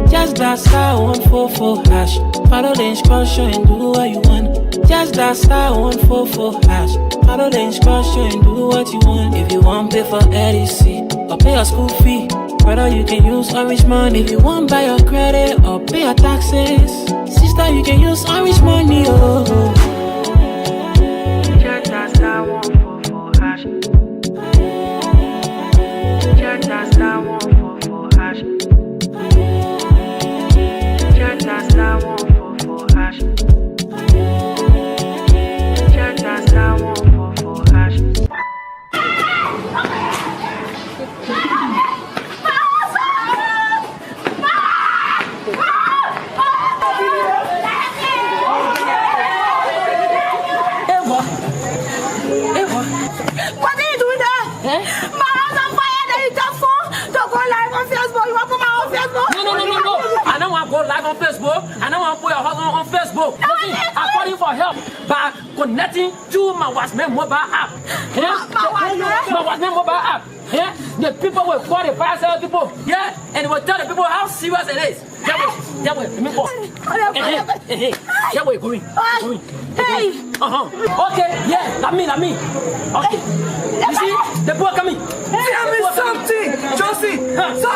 S4: Just that star 144 hash. Follow the instruction and do what you want. Just that star 144 hash. Follow the instruction and do what you want. If you want pay for LEC or pay your school fee, brother, you can use orange money. If you want buy your credit or pay your taxes, sister, you can use orange money. Oh.
S3: Check that star 144 hash. Check that star 144 hash. Check that star 144 hash. Check that star 144 hash.
S9: What are you doing there? My house on fire, then you just phone to go live on Facebook. You want to put my on Facebook?
S10: No. I don't want to go live on Facebook. I don't want to put your husband on Facebook. Listen, I'm calling for help by connecting to my Watchman mobile app. My Watchman mobile app. The people will call the fire people. Yeah, and will tell the people how serious it is. That way, let me go. That way, going.
S9: Hey.
S10: Okay, yeah, not me. Okay. You see, the boy coming.
S13: Tell me something, Josie. So,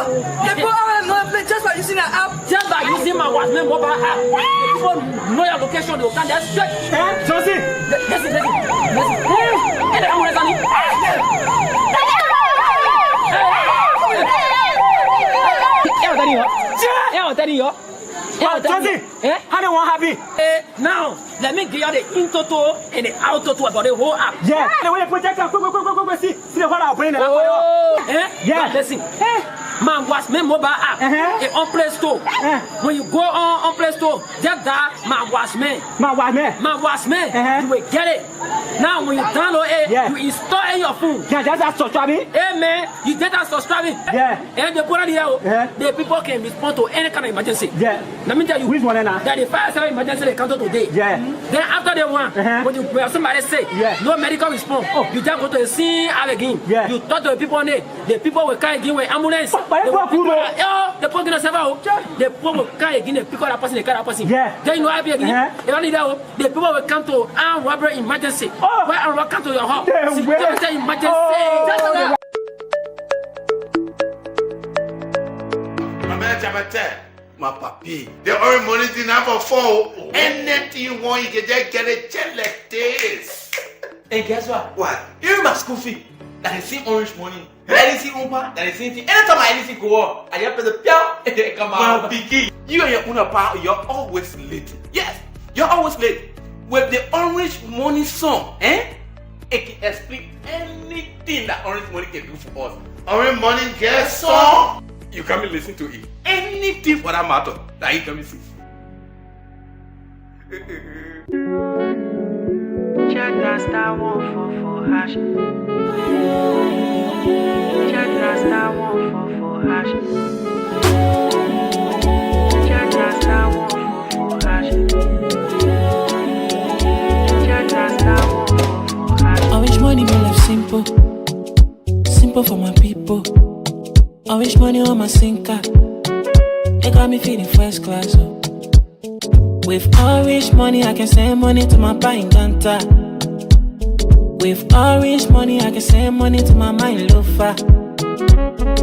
S13: the boy are not just by using an app.
S10: Just by using my Watchman mobile app. People know your location, they will come there straight.
S13: Josie.
S10: Listen. Hey, I'm telling you.
S13: How do you want happy?
S10: Now, let me give you the in toto and the out toto about the whole app.
S13: Yeah. The way you project, go see what I'll bring.
S10: Yeah. Listen. Man, Watchman mobile app. It's on Play Store. When you go on Play Store, just that Man Watchman. You will get it. Now, when you download it, you install it in your phone.
S13: Yeah, that's subscribing.
S10: Hey, man, you did that subscribing.
S13: Yeah.
S10: And the people here, the people can respond to any kind of emergency.
S13: Yeah.
S10: Let me tell you.
S13: Which one now?
S10: That the 5-7 emergency they come to today.
S13: Yeah.
S10: Then after the one, when somebody say no medical response, you just go to the scene again.
S13: Yeah.
S10: You talk to the people on it. The people will come again with ambulance. The people gonna survive. The people will come again. They pick up that person. They carry that person.
S13: Yeah.
S10: Then you know happy again. You don't need that. The people will come to armed robbery emergency. Where armed robbery come to your house. Security emergency.
S2: My papi, the earn money didn't have a phone. Anything you want, you can just get a check like this.
S1: And guess what?
S2: What?
S1: Even my school fee, that is same orange money. That is same umpa, that is same thing. Anytime I see go up, I just pay the piao. Come on, picky. You and your own power, you're always late. Yes, you're always late. With the orange money song, it can explain anything that orange money can do for us.
S2: Orange money get song.
S1: You come and listen to it. Anything for that matter that you come and see.
S3: Check that star 144 hash. Check that star 144 hash. Check that star 144 hash. Check that star 144 hash.
S4: simple. Simple for my people. Orange money on my sinker. They got me feeling first class. Oh. With orange money, I can send money to my buying ganta. With orange money, I can send money to my mind Lofa.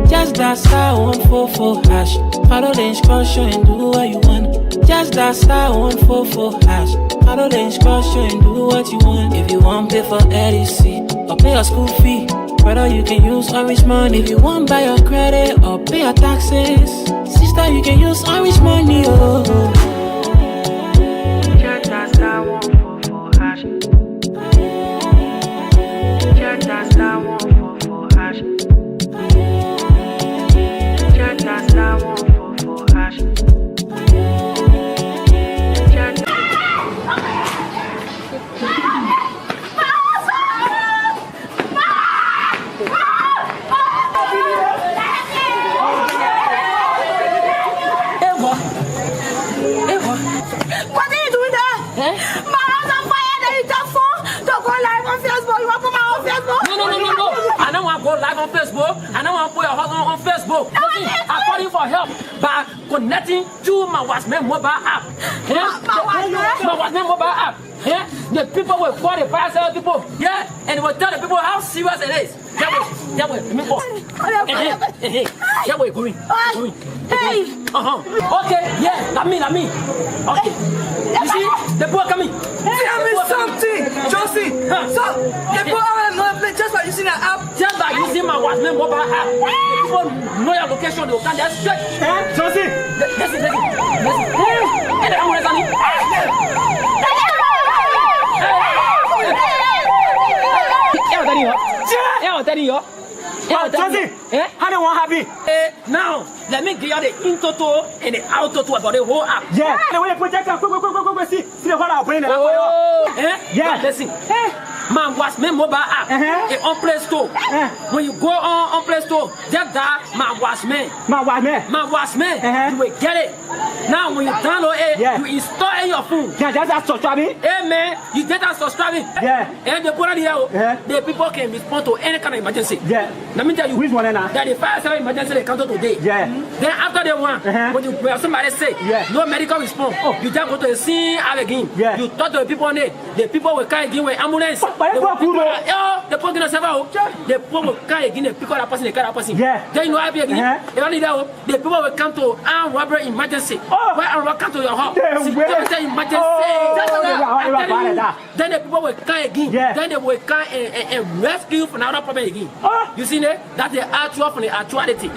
S4: Just that star 144 hash. Follow the instruction and do what you want. Just that star 144 hash. Follow the instruction and do what you want. If you want pay for EDC or pay your school fee, brother, you can use orange money. If you want buy your credit or pay your taxes, sister, you can use orange money. Oh.
S3: Check that star 144 hash. Check that star 144 hash. Check that star 144 hash. Check that.
S9: What are you doing there? My house on fire, there is just phone to go live on Facebook. You want to put my own Facebook?
S10: No. I don't want to go live on Facebook. I don't want to put your husband on Facebook. Listen, I'm calling for help by connecting to my Watchman mobile app. My Watchman mobile app. Yeah? The people will call the fire sale people. Yeah? And they will tell the people how serious it is. That way, let me go. That way, going.
S9: Hey!
S10: Okay, yeah, not me. Okay. You see, the boy coming.
S13: Tell me something, Josie. So, the boy are not just by using an app.
S10: Just by using my Watchman mobile app. The people know your location, they will come there straight.
S11: Josie.
S10: Listen. Hey, I'm listening.
S11: How do you want happy?
S10: Now, let me give you the in total and the out total about the whole app.
S11: Yeah. The way you project, go see the whole brain.
S10: Yeah. Listen. My Watchman mobile app is on Play Store. When you go on Play Store, just that my Watchman. You will get it. Now when you download it, you install it in your phone.
S11: Yeah, just subscribing.
S10: Hey man, you get that subscribing.
S11: Yeah.
S10: And the people here, the people can respond to any kind of emergency.
S11: Yeah.
S10: Let me tell you.
S11: Which one now?
S10: That the 5-7 emergency they come to today.
S11: Yeah.
S10: Then after the one, when somebody say no medical response, you just go to the scene again.
S11: Yeah.
S10: You talk to the people on it. The people will come again with ambulance. The people will several. The people will come again. They pick up that person. They carry that person.
S11: Yeah.
S10: Then you know how again. They only that. The people will come to armed robbery emergency. Where armed robbery come to your house. Security emergency. Then the people will come again. Then they will come and rescue you from another problem again. You see that? That's the actual from the actuality.